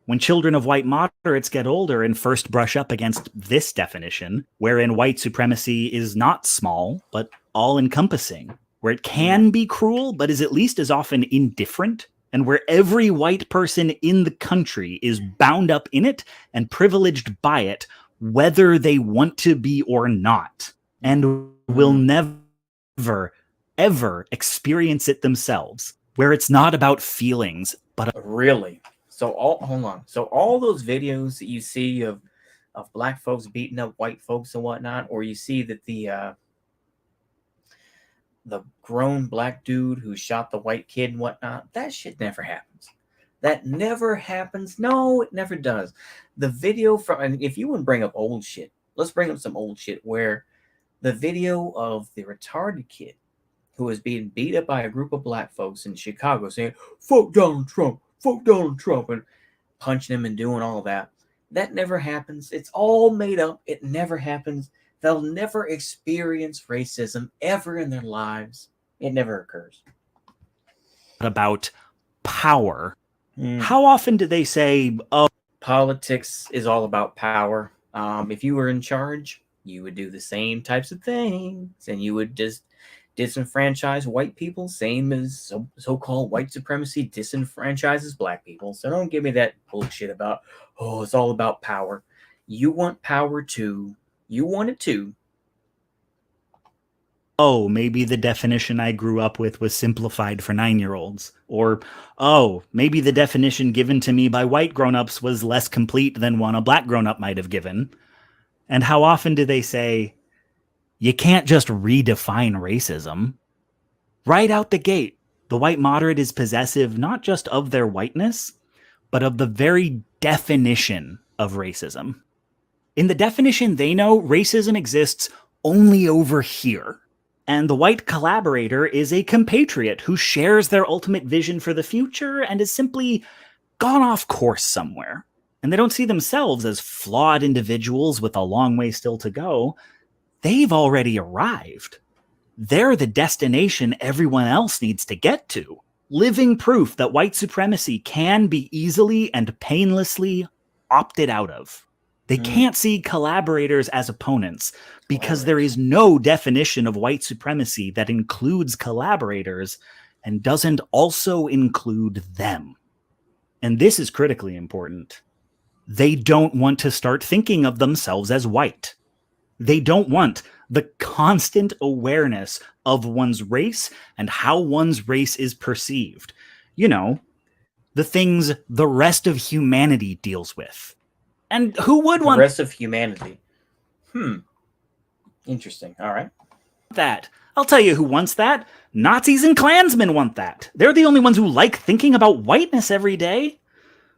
S2: When children of white moderates get older and first brush up against this definition, wherein white supremacy is not small, but all-encompassing, where it can be cruel, but is at least as often indifferent, and where every white person in the country is bound up in it and privileged by it, whether they want to be or not, and will never, ever experience it themselves, where it's not about feelings, but...
S1: Really? So hold on. So all those videos that you see of black folks beating up white folks and whatnot, or you see that the grown black dude who shot the white kid and whatnot, that shit never happens. That never happens. No, it never does. The video from, and if you want to bring up old shit, let's bring up some old shit where the video of the retarded kid who was being beat up by a group of black folks in Chicago saying, fuck Donald Trump, and punching him and doing all that. That never happens. It's all made up. It never happens. They'll never experience racism ever in their lives. It never occurs.
S2: About power. How often do they say, oh,
S1: politics is all about power? If you were in charge, you would do the same types of things, and you would just disenfranchise white people, same as so-called white supremacy disenfranchises black people. So don't give me that bullshit about, oh, it's all about power. You want power too. You want it too.
S2: Oh, maybe the definition I grew up with was simplified for 9-year-olds. Or, oh, maybe the definition given to me by white grown-ups was less complete than one a black grown-up might have given. And how often do they say, you can't just redefine racism? Right out the gate, the white moderate is possessive not just of their whiteness, but of the very definition of racism. In the definition they know, racism exists only over here. And the white collaborator is a compatriot who shares their ultimate vision for the future and is simply gone off course somewhere. And they don't see themselves as flawed individuals with a long way still to go. They've already arrived. They're the destination everyone else needs to get to. Living proof that white supremacy can be easily and painlessly opted out of. They can't see collaborators as opponents because there is no definition of white supremacy that includes collaborators and doesn't also include them. And this is critically important. They don't want to start thinking of themselves as white. They don't want the constant awareness of one's race and how one's race is perceived. You know, the things the rest of humanity deals with. And who would want
S1: the rest of humanity? Interesting. All right.
S2: that? I'll tell you who wants that. Nazis and Klansmen want that. They're the only ones who like thinking about whiteness every day.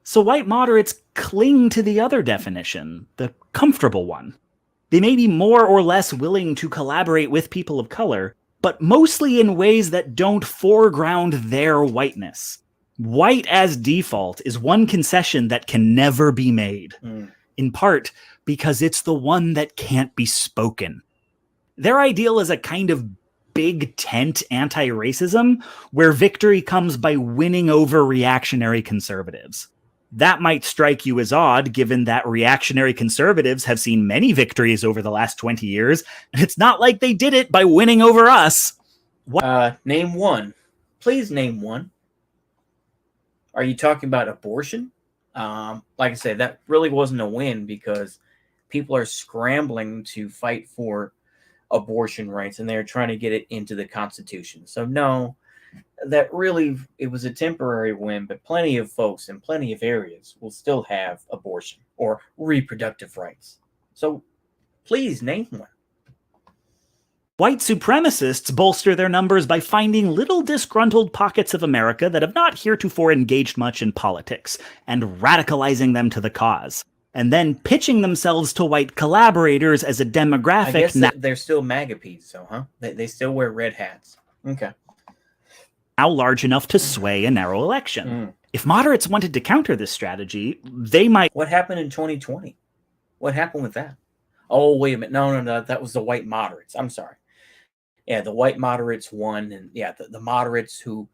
S2: So white moderates cling to the other definition, the comfortable one. They may be more or less willing to collaborate with people of color, but mostly in ways that don't foreground their whiteness. White as default is one concession that can never be made, in part because it's the one that can't be spoken. Their ideal is a kind of big tent anti-racism where victory comes by winning over reactionary conservatives. That might strike you as odd, given that reactionary conservatives have seen many victories over the last 20 years, and it's not like they did it by winning over us.
S1: Name one. Please name one. Are you talking about abortion? Like I said, that really wasn't a win because people are scrambling to fight for abortion rights and they're trying to get it into the Constitution. So no, that really, it was a temporary win, but plenty of folks in plenty of areas will still have abortion or reproductive rights. So please name one.
S2: White supremacists bolster their numbers by finding little disgruntled pockets of America that have not heretofore engaged much in politics, and radicalizing them to the cause, and then pitching themselves to white collaborators as a demographic.
S1: I guess they're still MAGA-peas, so, huh? They still wear red hats. Okay.
S2: Now large enough to sway a narrow election. If moderates wanted to counter this strategy, they might...
S1: What happened in 2020? What happened with that? Oh, wait a minute. No. That was the white moderates. I'm sorry. Yeah, the white moderates won, and yeah, the moderates who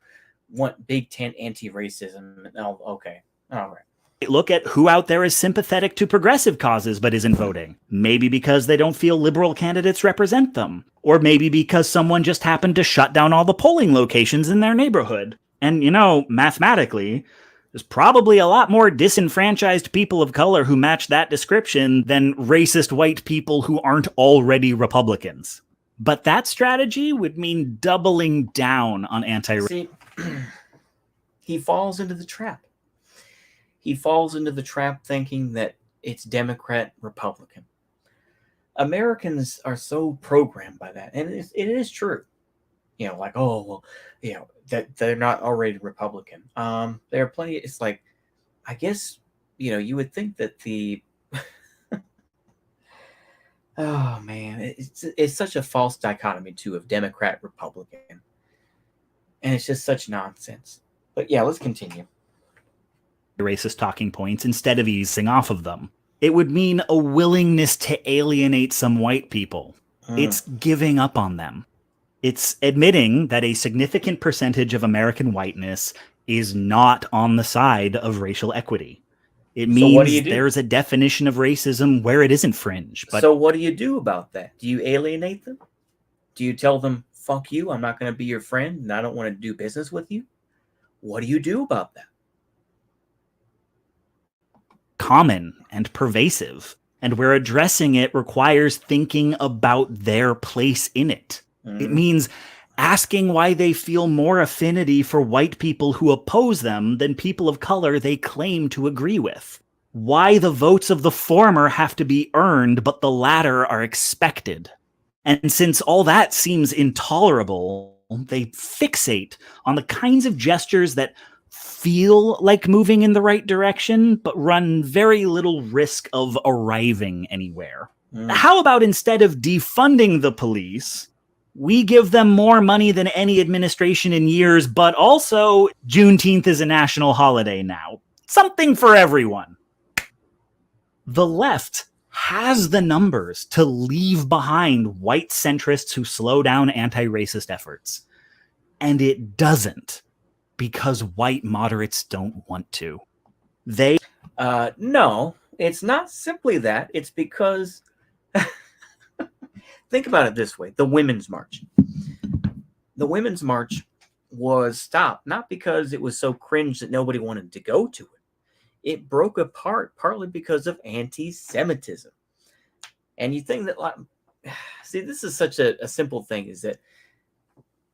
S1: want big tent anti-racism. Oh, okay. All right.
S2: Look at who out there is sympathetic to progressive causes but isn't voting. Maybe because they don't feel liberal candidates represent them. Or maybe because someone just happened to shut down all the polling locations in their neighborhood. And, you know, mathematically, there's probably a lot more disenfranchised people of color who match that description than racist white people who aren't already Republicans. But that strategy would mean doubling down on anti-racism.
S1: See, he falls into the trap. He falls into the trap thinking that it's Democrat, Republican. Americans are so programmed by that. And it is true. You know, like, oh, well, you know, that they're not already Republican. There are plenty. It's like, I guess, you know, you would think that the... Oh, man. It's such a false dichotomy, too, of Democrat, Republican. And it's just such nonsense. But yeah, let's continue.
S2: Racist talking points instead of easing off of them. It would mean a willingness to alienate some white people. It's giving up on them. It's admitting that a significant percentage of American whiteness is not on the side of racial equity. It
S1: So what do you
S2: means
S1: do?
S2: there's a definition of racism where it isn't fringe. But
S1: so what do you do about that? Do you alienate them? Do you tell them, fuck you, I'm not going to be your friend, and I don't want to do business with you? What do you do about that?
S2: common and pervasive, and where addressing it requires thinking about their place in it. It means asking why they feel more affinity for white people who oppose them than people of color they claim to agree with. Why the votes of the former have to be earned, but the latter are expected. And since all that seems intolerable, they fixate on the kinds of gestures that feel like moving in the right direction, but run very little risk of arriving anywhere. How about instead of defunding the police, we give them more money than any administration in years, but also Juneteenth is a national holiday now. Something for everyone. The left has the numbers to leave behind white centrists who slow down anti-racist efforts. And it doesn't, because white moderates don't want to.
S1: No, it's not simply that. It's because, think about it this way, the Women's March. The Women's March was stopped, not because it was so cringe that nobody wanted to go to it. It broke apart partly because of anti-Semitism. And you think that, like, see, this is such a simple thing, is that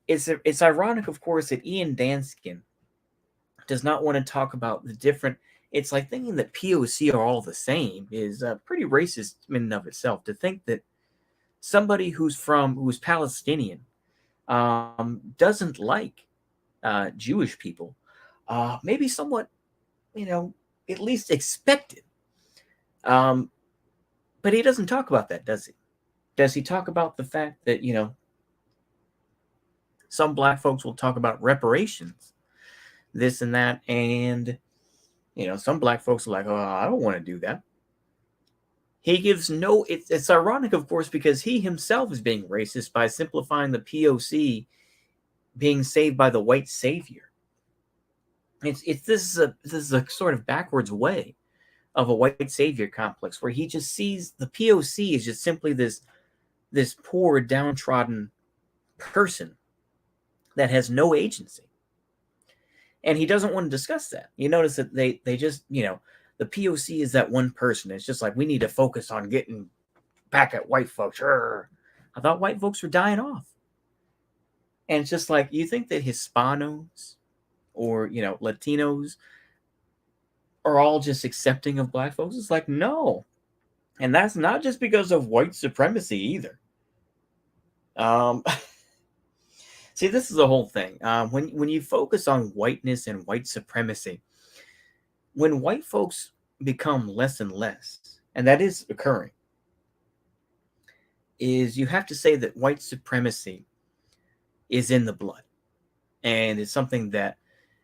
S1: it's ironic, of course, that Ian Danskin does not want to talk about the different. It's like thinking that POC are all the same is pretty racist in and of itself. To think that somebody who's Palestinian doesn't like Jewish people, maybe somewhat, at least expected. But he doesn't talk about that, does he? Does he talk about the fact that, some black folks will talk about reparations, this and that, and, some black folks are like, oh, I don't want to do that. He gives no, it's ironic, of course, because he himself is being racist by simplifying the POC being saved by the white savior. This is a sort of backwards way of a white savior complex, where he just sees the POC as just simply this poor, downtrodden person that has no agency. And he doesn't want to discuss that. You notice that they just, the POC is that one person. It's just like, we need to focus on getting back at white folks. I thought white folks were dying off. And it's just like, you think that Hispanos or, Latinos are all just accepting of black folks? It's like, no. And that's not just because of white supremacy either. See, this is the whole thing. When you focus on whiteness and white supremacy, when white folks become less and less, and that is occurring, is you have to say that white supremacy is in the blood. And it's something that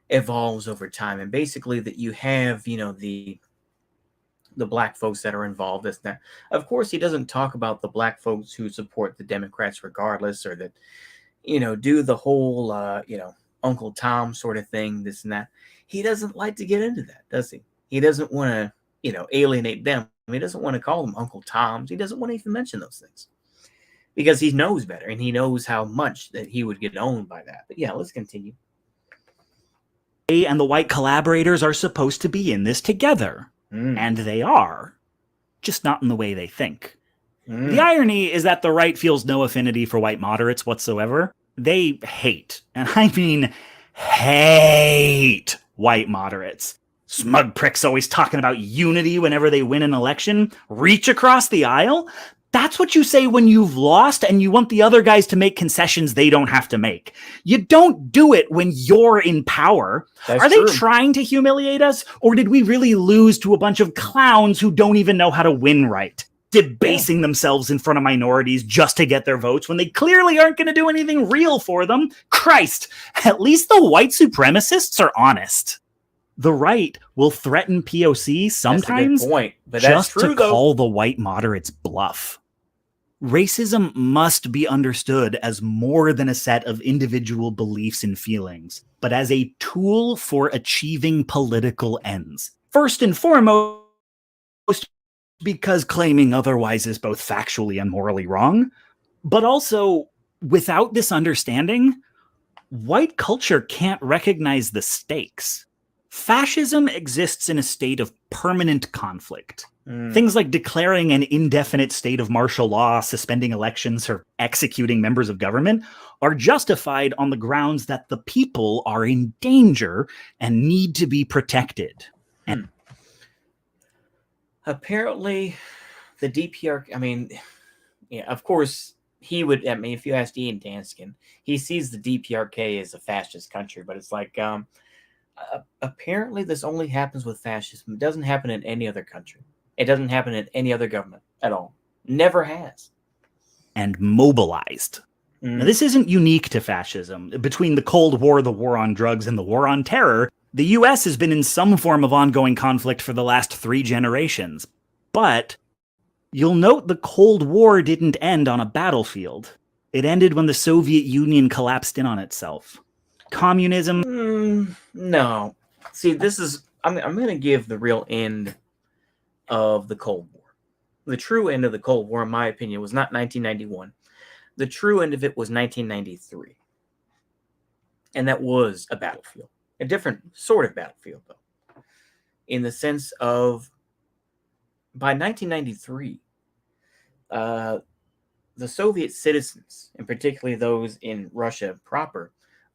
S1: evolves over time. And basically that you have, the black folks that are involved, this, that. Of course, he doesn't talk about the black folks who support the Democrats regardless, or that, do the whole, Uncle Tom sort of thing, this and that. He doesn't like to get into that, does he? He doesn't want to, alienate them. He doesn't want to call them Uncle Toms. He doesn't want to even mention those things because he knows better, and he knows how much that he would get owned by that. But yeah, let's continue.
S2: They and the white collaborators are supposed to be in this together. And they are, just not in the way they think. The irony is that the right feels no affinity for white moderates whatsoever. They hate, and I mean hate, white moderates. Smug pricks always talking about unity whenever they win an election. Reach across the aisle? That's what you say when you've lost and you want the other guys to make concessions they don't have to make. You don't do it when you're in power. Are they trying to humiliate us? Or did we really lose to a bunch of clowns who don't even know how to win right? Debasing themselves in front of minorities just to get their votes when they clearly aren't going to do anything real for them? Christ, at least the white supremacists are honest. The right will threaten POC sometimes
S1: that's a good point, but
S2: just
S1: that's true,
S2: to call the white moderates bluff. Racism must be understood as more than a set of individual beliefs and feelings, but as a tool for achieving political ends. First and foremost, because claiming otherwise is both factually and morally wrong, but also without this understanding, white culture can't recognize the stakes. Fascism exists in a state of permanent conflict. Things like declaring an indefinite state of martial law, suspending elections, or executing members of government are justified on the grounds that the people are in danger and need to be protected.
S1: Apparently, the DPR, I mean, yeah, of course, he would, I mean, if you asked Ian Danskin, he sees the DPRK as a fascist country, but it's like, apparently this only happens with fascism. It doesn't happen in any other country. It doesn't happen in any other government at all. Never has.
S2: And mobilized. Now, this isn't unique to fascism. Between the Cold War, the war on drugs, and the war on terror, the US has been in some form of ongoing conflict for the last 3 generations. But you'll note the Cold War didn't end on a battlefield. It ended when the Soviet Union collapsed in on itself. Communism?
S1: No. See, this is, I'm going to give the real end of the Cold War. The true end of the Cold War, in my opinion, was not 1991. The true end of it was 1993. And that was a battlefield. A different sort of battlefield, though. In the sense of, by 1993, the Soviet citizens, and particularly those in Russia proper,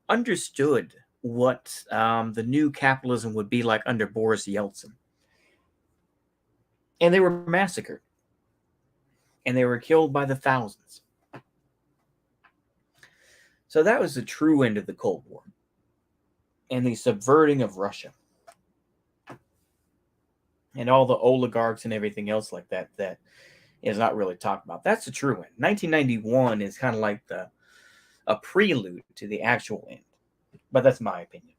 S1: understood what the new capitalism would be like under Boris Yeltsin. And they were massacred. And they were killed by the thousands. So that was the true end of the Cold War. And the subverting of Russia. And all the oligarchs and everything else like that that is not really talked about. That's the true end. 1991 is kind of like a prelude to the actual end. But that's my opinion.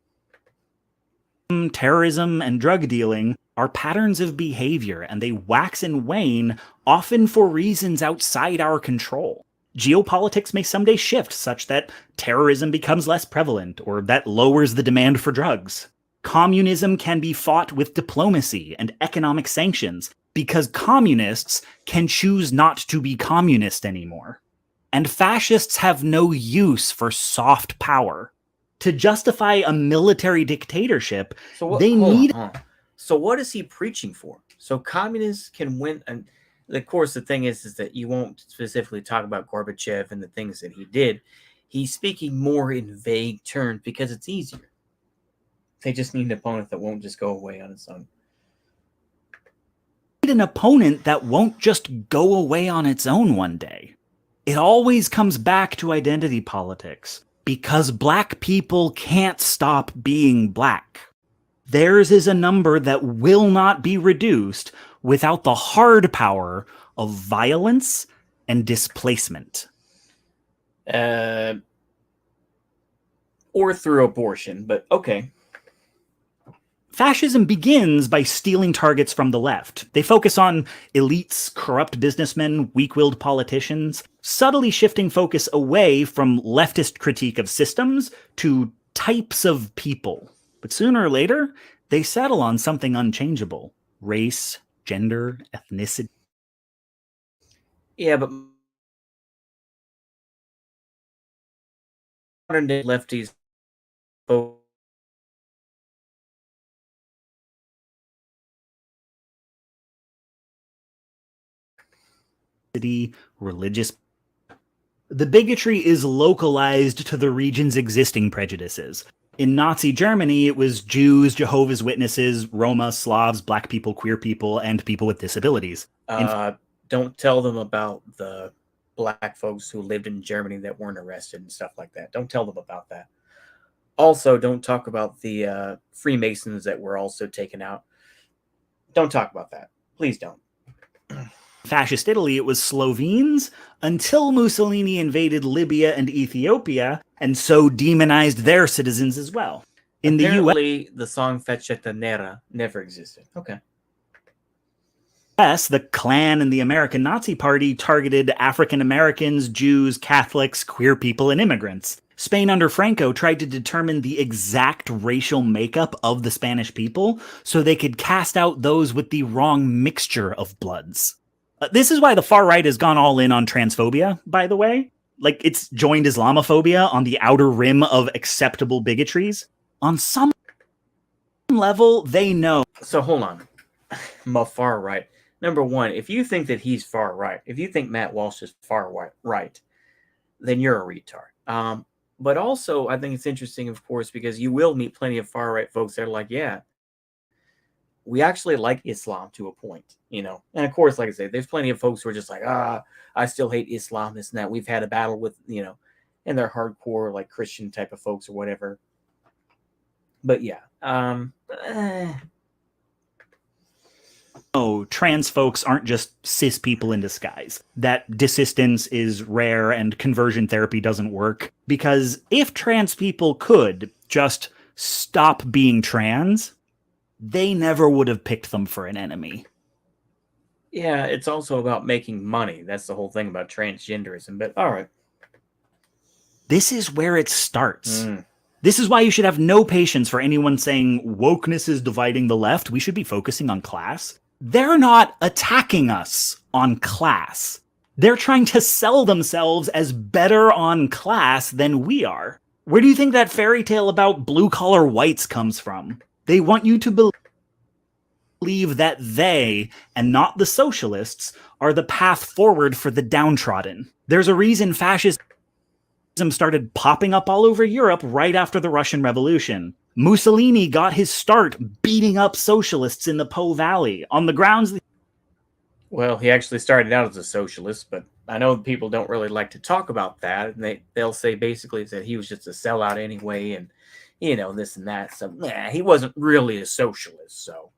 S2: Terrorism and drug dealing are patterns of behavior, and they wax and wane, often for reasons outside our control. Geopolitics may someday shift such that terrorism becomes less prevalent, or that lowers the demand for drugs. Communism can be fought with diplomacy and economic sanctions, because communists can choose not to be communist anymore. And fascists have no use for soft power. To justify a military dictatorship, they need...
S1: So what is he preaching for? So communists can win, and of course the thing is that you won't specifically talk about Gorbachev and the things that he did. He's speaking more in vague terms because it's easier. They just need an opponent that won't just go away on its own.
S2: An opponent that won't just go away on its own one day. It always comes back to identity politics, because black people can't stop being black. Theirs is a number that will not be reduced without the hard power of violence and displacement.
S1: Or through abortion, but okay.
S2: Fascism begins by stealing targets from the left. They focus on elites, corrupt businessmen, weak-willed politicians, subtly shifting focus away from leftist critique of systems to types of people. But sooner or later, they settle on something unchangeable. Race, gender, ethnicity.
S1: Yeah, but modern day lefties
S2: religious. The bigotry is localized to the region's existing prejudices. In Nazi Germany, it was Jews, Jehovah's Witnesses, Roma, Slavs, black people, queer people, and people with disabilities.
S1: Don't tell them about the black folks who lived in Germany that weren't arrested and stuff like that. Don't tell them about that. Also, don't talk about the Freemasons that were also taken out. Don't talk about that. Please don't.
S2: Fascist Italy, it was Slovenes, until Mussolini invaded Libya and Ethiopia, and so demonized their citizens as well. In
S1: Apparently, the song Feceta Nera never existed. Okay.
S2: US, the Klan and the American Nazi Party targeted African Americans, Jews, Catholics, queer people, and immigrants. Spain under Franco tried to determine the exact racial makeup of the Spanish people so they could cast out those with the wrong mixture of bloods. This is why the far right has gone all in on transphobia, by the way. Like, it's joined Islamophobia on the outer rim of acceptable bigotries. On some level, they know.
S1: So hold on. My far right. Number one, if you think that he's far right, if you think Matt Walsh is far right, then you're a retard. But also, I think it's interesting, of course, because you will meet plenty of far right folks that are like, yeah, we actually like Islam to a point, you know. And of course, like I say, there's plenty of folks who are just like, I still hate Islam, this and that. We've had a battle with, you know, and they're hardcore, like Christian type of folks or whatever. But yeah,
S2: Oh, trans folks aren't just cis people in disguise. That desistance is rare and conversion therapy doesn't work. Because if trans people could just stop being trans, they never would have picked them for an enemy.
S1: Yeah, it's also about making money. That's the whole thing about transgenderism. But all right.
S2: This is where it starts. This is why you should have no patience for anyone saying wokeness is dividing the left. We should be focusing on class. They're not attacking us on class. They're trying to sell themselves as better on class than we are. Where do you think that fairy tale about blue-collar whites comes from? They want you to believe that they, and not the socialists, are the path forward for the downtrodden. There's a reason fascism started popping up all over Europe right after the Russian Revolution. Mussolini got his start beating up socialists in the Po Valley on the grounds.
S1: Well, he actually started out as a socialist, but I know people don't really like to talk about that. And they'll say basically that he was just a sellout anyway, and you know, this and that. So he wasn't really a socialist. So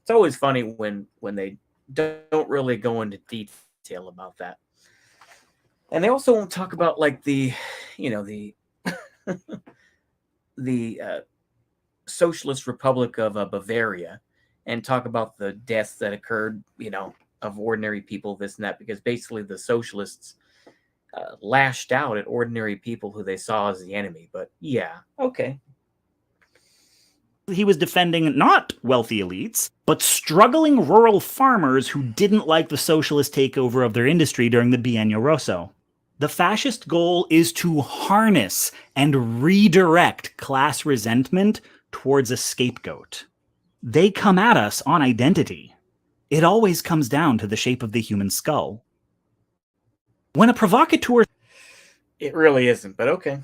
S1: it's always funny when they don't really go into detail about that. And they also won't talk about like the, you know, the the Socialist Republic of Bavaria, and talk about the deaths that occurred, you know, of ordinary people, this and that, because basically the socialists lashed out at ordinary people who they saw as the enemy. But yeah, okay.
S2: He was defending not wealthy elites, but struggling rural farmers who didn't like the socialist takeover of their industry during the Bienio Rosso. The fascist goal is to harness and redirect class resentment towards a scapegoat. They come at us on identity. It always comes down to the shape of the human skull. When a provocateur...
S1: It really isn't, but okay.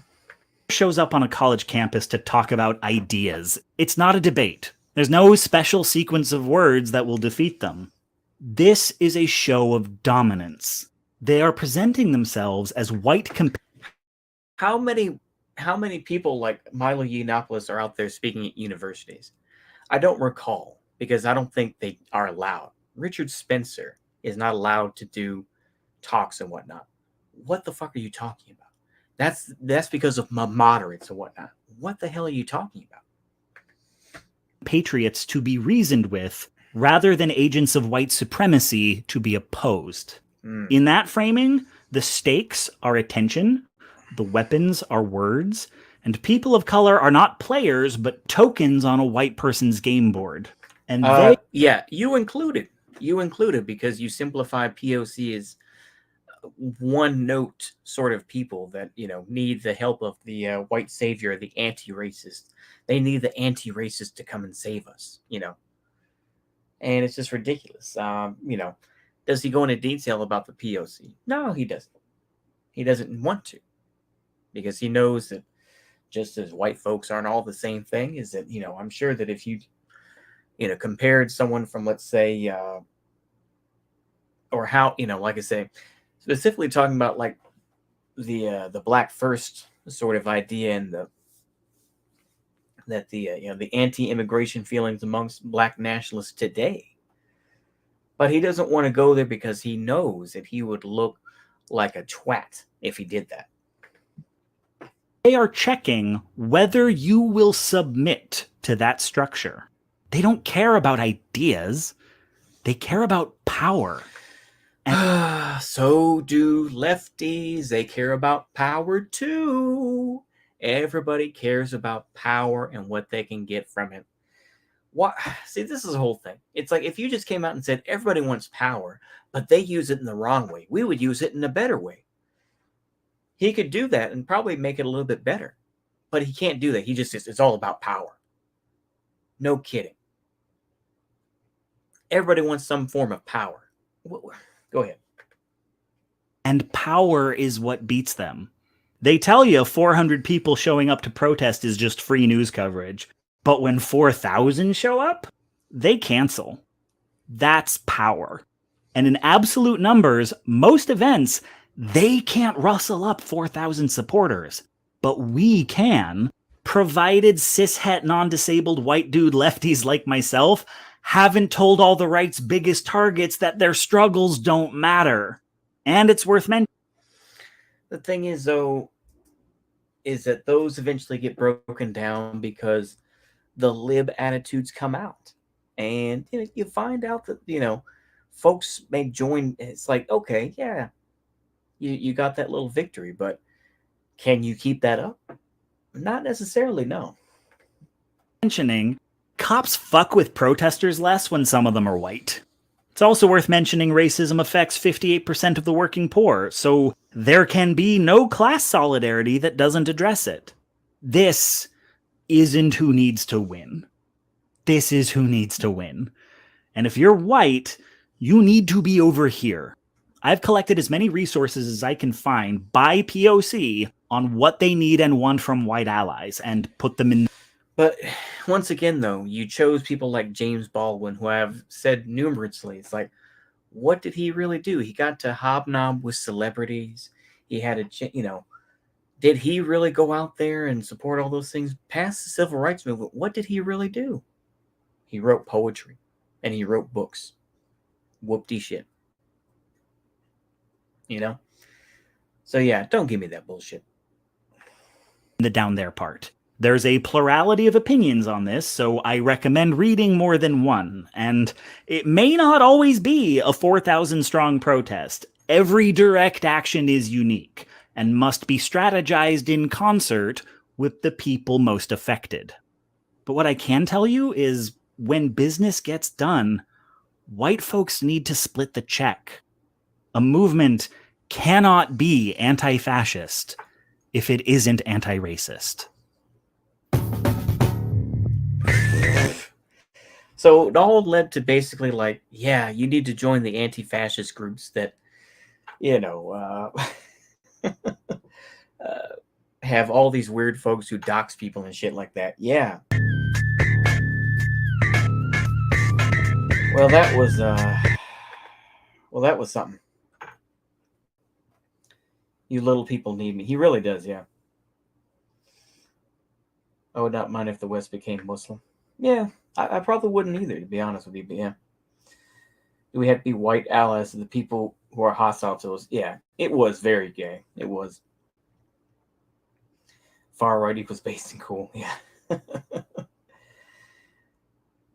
S2: ...shows up on a college campus to talk about ideas, it's not a debate. There's no special sequence of words that will defeat them. This is a show of dominance. They are presenting themselves as white...
S1: How many people like Milo Yiannopoulos are out there speaking at universities? I don't recall, because I don't think they are allowed. Richard Spencer is not allowed to do talks and whatnot. What the fuck are you talking about? That's because of moderates and whatnot. What the hell are you talking about?
S2: Patriots to be reasoned with, rather than agents of white supremacy to be opposed. In that framing, the stakes are attention, the weapons are words, and people of color are not players, but tokens on a white person's game board. And
S1: yeah, you included, because you simplify POC as one note sort of people that, you know, need the help of the white savior, the anti-racist. They need the anti-racist to come and save us, you know. And it's just ridiculous. You know, does he go into detail about the POC? No, he doesn't. He doesn't want to, because he knows that just as white folks aren't all the same thing, is that, you know, I'm sure that if you know, compared someone from, let's say, or how, you know, like I say, specifically talking about like the black first sort of idea, and the anti-immigration feelings amongst black nationalists today. But he doesn't want to go there because he knows that he would look like a twat if he did that.
S2: They are checking whether you will submit to that structure. They don't care about ideas. They care about power.
S1: So do lefties. They care about power too. Everybody cares about power and what they can get from it. What? See, this is the whole thing. It's like if you just came out and said everybody wants power, but they use it in the wrong way. We would use it in a better way. He could do that and probably make it a little bit better, but he can't do that. He just it's all about power. No kidding. Everybody wants some form of power. Go ahead.
S2: And power is what beats them. They tell you 400 people showing up to protest is just free news coverage. But when 4,000 show up, they cancel. That's power. And in absolute numbers, most events, they can't rustle up 4,000 supporters. But we can, provided cishet non-disabled white dude lefties like myself haven't told all the right's biggest targets that their struggles don't matter. And it's worth mentioning.
S1: The thing is, though, is that those eventually get broken down because the lib attitudes come out. And you find out that, folks may join. It's like, okay, yeah, you got that little victory, but can you keep that up? Not necessarily, no.
S2: Mentioning, cops fuck with protesters less when some of them are white. It's also worth mentioning racism affects 58% of the working poor, so there can be no class solidarity that doesn't address it. This isn't who needs to win. This is who needs to win. And if you're white, you need to be over here. I've collected as many resources as I can find by POC on what they need and want from white allies and put them in.
S1: But once again, though, you chose people like James Baldwin, who I've said numerously. It's like, what did he really do? He got to hobnob with celebrities. He had did he really go out there and support all those things past the civil rights movement? What did he really do? He wrote poetry and he wrote books. Whoop-de shit. So yeah, don't give me that bullshit.
S2: The down there part. There's a plurality of opinions on this, so I recommend reading more than one. And it may not always be a 4,000 strong protest. Every direct action is unique and must be strategized in concert with the people most affected. But what I can tell you is when business gets done, white folks need to split the check. A movement cannot be anti-fascist if it isn't anti-racist.
S1: So it all led to basically like, yeah, you need to join the anti-fascist groups that, have all these weird folks who dox people and shit like that. Yeah. Well, that was something. You little people need me. He really does, yeah. I would not mind if the West became Muslim. Yeah, I probably wouldn't either, to be honest with you. But yeah, do we have to be white allies to the people who are hostile to us? Yeah, it was very gay. It was. Far right equals based and cool. Yeah.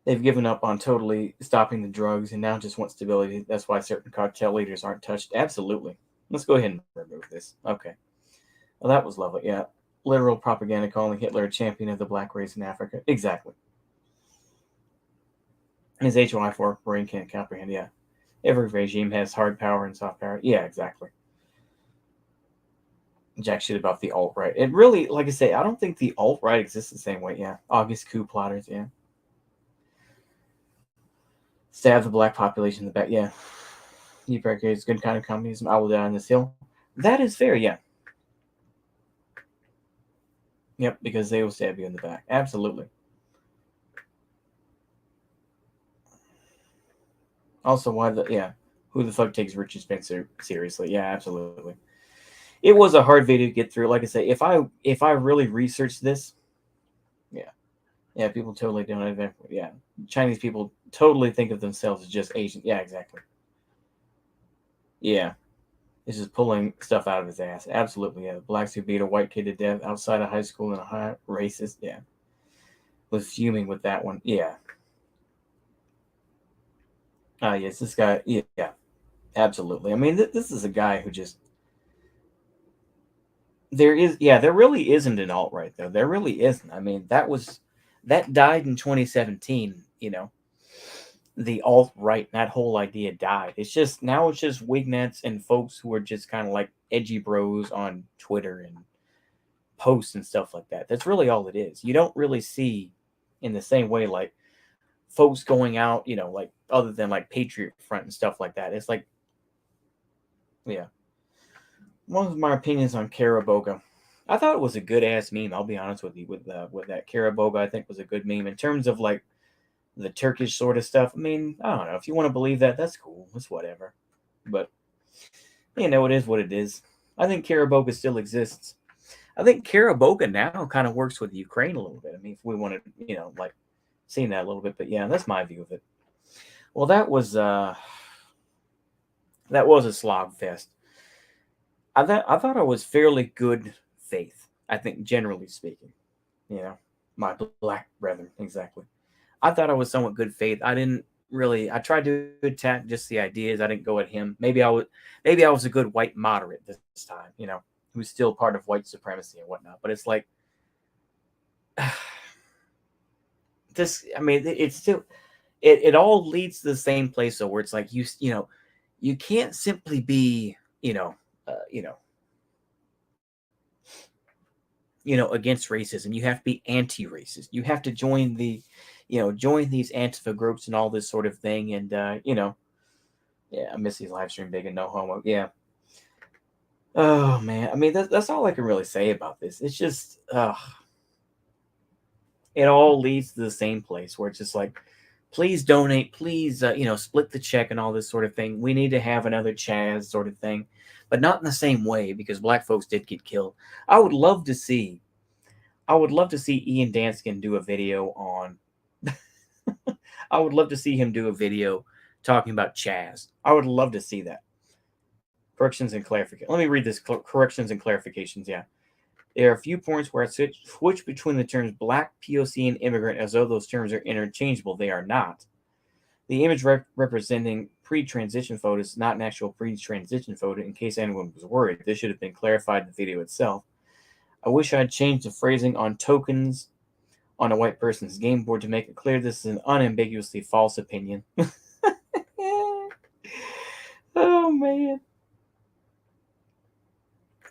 S1: They've given up on totally stopping the drugs and now just want stability. That's why certain cartel leaders aren't touched. Absolutely. Let's go ahead and remove this. Okay. Well, that was lovely. Yeah. Literal propaganda calling Hitler a champion of the black race in Africa. Exactly. His HY4 brain can't comprehend. Yeah. Every regime has hard power and soft power. Yeah, exactly. Jack shit about the alt-right. It really, like I say, I don't think the alt-right exists the same way. Yeah. August coup plotters. Yeah. Stab the black population in the back. Yeah. You is good kind of communism. I will die on this hill. That is fair. Yeah. Yep. Because they will stab you in the back. Absolutely. Also, who the fuck takes Richard Spencer seriously? Yeah, absolutely. It was a hard video to get through. Like I say, if I really researched this, yeah, people totally don't have. Yeah, Chinese people totally think of themselves as just Asian. Yeah, exactly. Yeah, it's just pulling stuff out of his ass. Absolutely, yeah. Blacks who beat a white kid to death outside of high school and a high racist. Yeah, was fuming with that one. Yeah. Yes, this guy. Yeah. Absolutely. I mean, this is a guy who just there really isn't an alt right though. There really isn't. I mean, that died in 2017. You know, the alt right, that whole idea died. It's just now it's just wignets and folks who are just kind of like edgy bros on Twitter and posts and stuff like that. That's really all it is. You don't really see in the same way like folks going out, you know, like other than like Patriot Front and stuff like that. It's like, yeah. One of my opinions on Caraboga. I thought it was a good ass meme. I'll be honest with you with that Caraboga. I think was a good meme in terms of like the Turkish sort of stuff. I mean, I don't know if you want to believe that. That's cool. It's whatever. But you know, it is what it is. I think Caraboga still exists. I think Caraboga now kind of works with Ukraine a little bit. I mean, if we want to, you know, like seeing that a little bit. But yeah, that's my view of it. Well, that was a slog fest. I thought I was fairly good faith. I think generally speaking, you know, my black brethren, exactly. I thought I was somewhat good faith. I didn't really. I tried to attack just the ideas. I didn't go at him. Maybe I was a good white moderate this time. You know, who's still part of white supremacy and whatnot. But it's like this. I mean, it's still. It all leads to the same place. So where it's like you know, you can't simply be against racism. You have to be anti-racist. You have to join join these Antifa groups and all this sort of thing. And yeah, I miss these live stream big and no homo. Yeah. Oh man, I mean that's all I can really say about this. It's just it all leads to the same place where it's just like, please donate, please split the check and all this sort of thing. We need to have another Chaz sort of thing, but not in the same way because black folks did get killed. I would love to see Ian Danskin do a video on I would love to see him do a video talking about Chaz. I would love to see that. Corrections and clarifications. Let me read this. Corrections and clarifications. Yeah. There are a few points where I switch between the terms black, POC, and immigrant as though those terms are interchangeable. They are not. The image representing pre-transition photos is not an actual pre-transition photo, in case anyone was worried. This should have been clarified in the video itself. I wish I had changed the phrasing on tokens on a white person's game board to make it clear this is an unambiguously false opinion. Oh, man.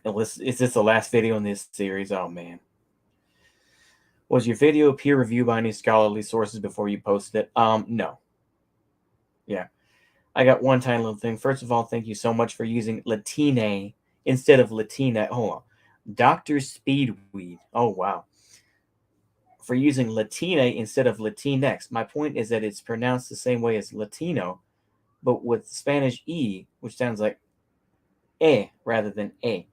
S1: Is this the last video in this series? Oh, man. Was your video peer reviewed by any scholarly sources before you posted it? No. Yeah. I got one tiny little thing. First of all, thank you so much for using Latine instead of Latina. Hold on. Dr. Speedweed. Oh, wow. For using Latina instead of Latinx. My point is that it's pronounced the same way as Latino, but with Spanish E, which sounds like E rather than A.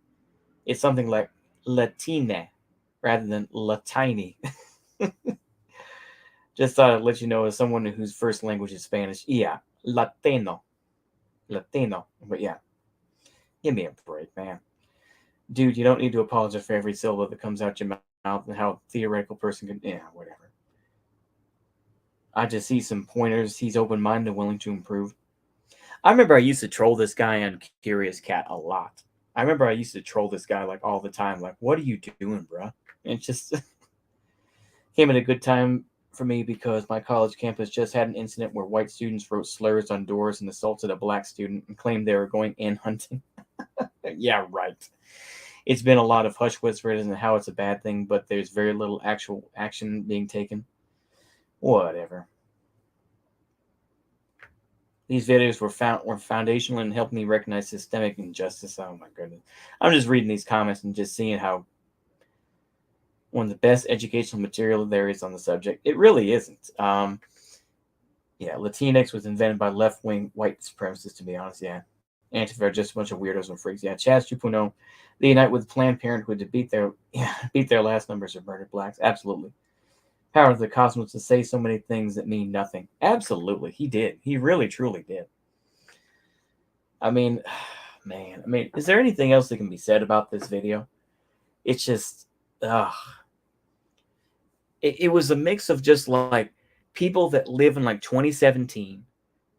S1: It's something like Latina rather than Latini. Just thought I'd let you know as someone whose first language is Spanish. Yeah, Latino. But yeah, give me a break, man. Dude, you don't need to apologize for every syllable that comes out your mouth and how a theoretical person can... Yeah, whatever. I just see some pointers. He's open-minded and willing to improve. I remember I used to troll this guy on Curious Cat a lot. I remember I used to troll this guy like all the time. Like, what are you doing, bro? And it just came at a good time for me because my college campus just had an incident where white students wrote slurs on doors and assaulted a black student and claimed they were going in hunting. Yeah, right. It's been a lot of hush whispers and how it's a bad thing, but there's very little actual action being taken. Whatever. These videos were foundational and helped me recognize systemic injustice. Oh my goodness. I'm just reading these comments and just seeing how one of the best educational material there is on the subject. It really isn't. Yeah, Latinx was invented by left-wing white supremacists, to be honest. Yeah. Antifa are just a bunch of weirdos and freaks. Yeah, Chaz 2.0. They unite with Planned Parenthood to beat their last numbers of murdered blacks. Absolutely. Power of the cosmos to say so many things that mean nothing. Absolutely. He did. He really, truly did. I mean, man. I mean, is there anything else that can be said about this video? It's just, it was a mix of just like people that live in like 2017,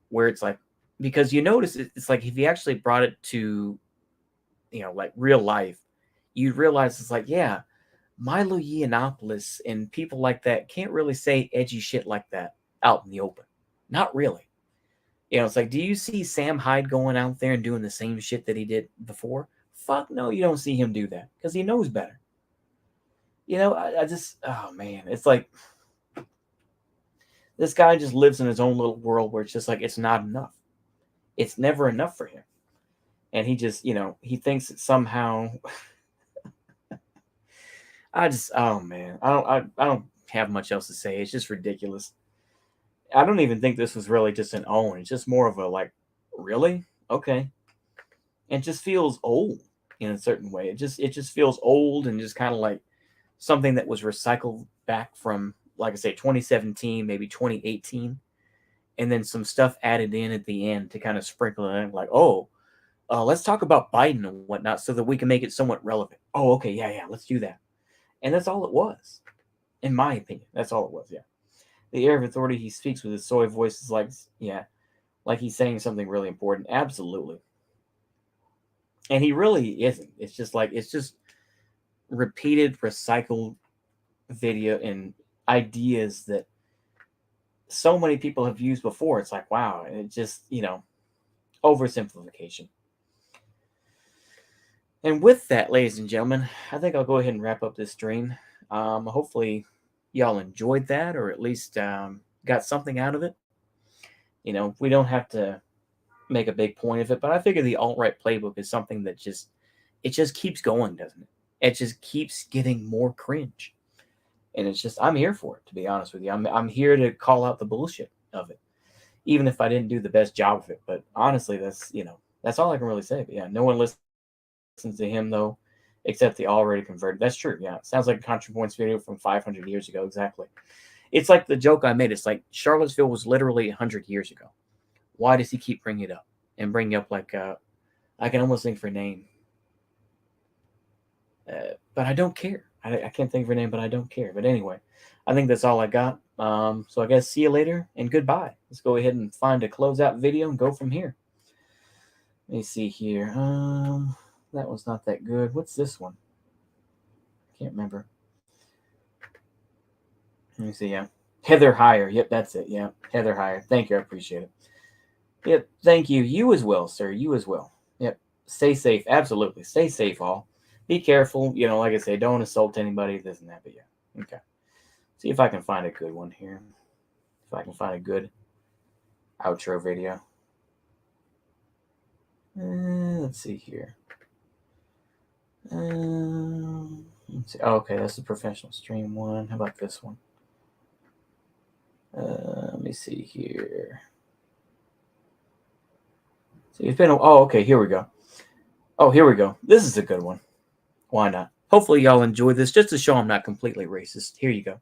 S1: where it's like because you notice it's like if he actually brought it to, like real life, you'd realize it's like, yeah, Milo Yiannopoulos and people like that can't really say edgy shit like that out in the open. Not really. It's like, do you see Sam Hyde going out there and doing the same shit that he did before? Fuck no, you don't see him do that because he knows better. I just, oh man, it's like this guy just lives in his own little world where it's just like, it's not enough. It's never enough for him. And he just, he thinks that somehow, oh man, I don't have much else to say. It's just ridiculous. I don't even think this was really just an own. It's just more of a like, really? Okay. It just feels old in a certain way. It just feels old and just kind of like something that was recycled back from, like I say, 2017, maybe 2018. And then some stuff added in at the end to kind of sprinkle it in, like, let's talk about Biden and whatnot so that we can make it somewhat relevant. Oh, okay, yeah, let's do that. And that's all it was, in my opinion. That's all it was, yeah. The air of authority he speaks with his soy voice is like, yeah, like he's saying something really important. Absolutely. And he really isn't. It's just repeated, recycled video and ideas that so many people have used before. It's like, wow. And it just, oversimplification. And with that, ladies and gentlemen, I think I'll go ahead and wrap up this stream. Hopefully y'all enjoyed that, or at least got something out of it. We don't have to make a big point of it, but I figure the alt-right playbook is something that just keeps going, doesn't it? It just keeps getting more cringe. And it's just, I'm here for it, to be honest with you. I'm here to call out the bullshit of it, even if I didn't do the best job of it. But honestly, that's all I can really say. But yeah, no one listens to him though, except the already converted. That's true. Yeah, it sounds like a ContraPoints video from 500 years ago. Exactly. It's like the joke I made. It's like Charlottesville was literally 100 years ago. Why does he keep bringing it up and bringing up like I can almost think of her name, but I don't care. I can't think of her name, but I don't care. But anyway, I think that's all I got. So I guess see you later and goodbye. Let's go ahead and find a closeout video and go from here. Let me see here. That was not that good. What's this one? Can't remember. Let me see. Yeah. Heather Heyer. Yep, that's it. Yeah. Heather Heyer. Thank you. I appreciate it. Yep. Thank you. You as well, sir. You as well. Yep. Stay safe. Absolutely. Stay safe, all. Be careful. Like I say, don't assault anybody, this and that. But yeah. Okay. See if I can find a good one here. If I can find a good outro video. Let's see here. Let's see. Oh, okay, that's the professional stream one. How about this one? Let me see here. See, it's been. Okay, here we go. Oh, here we go. This is a good one. Why not? Hopefully, y'all enjoy this, just to show I'm not completely racist. Here you go.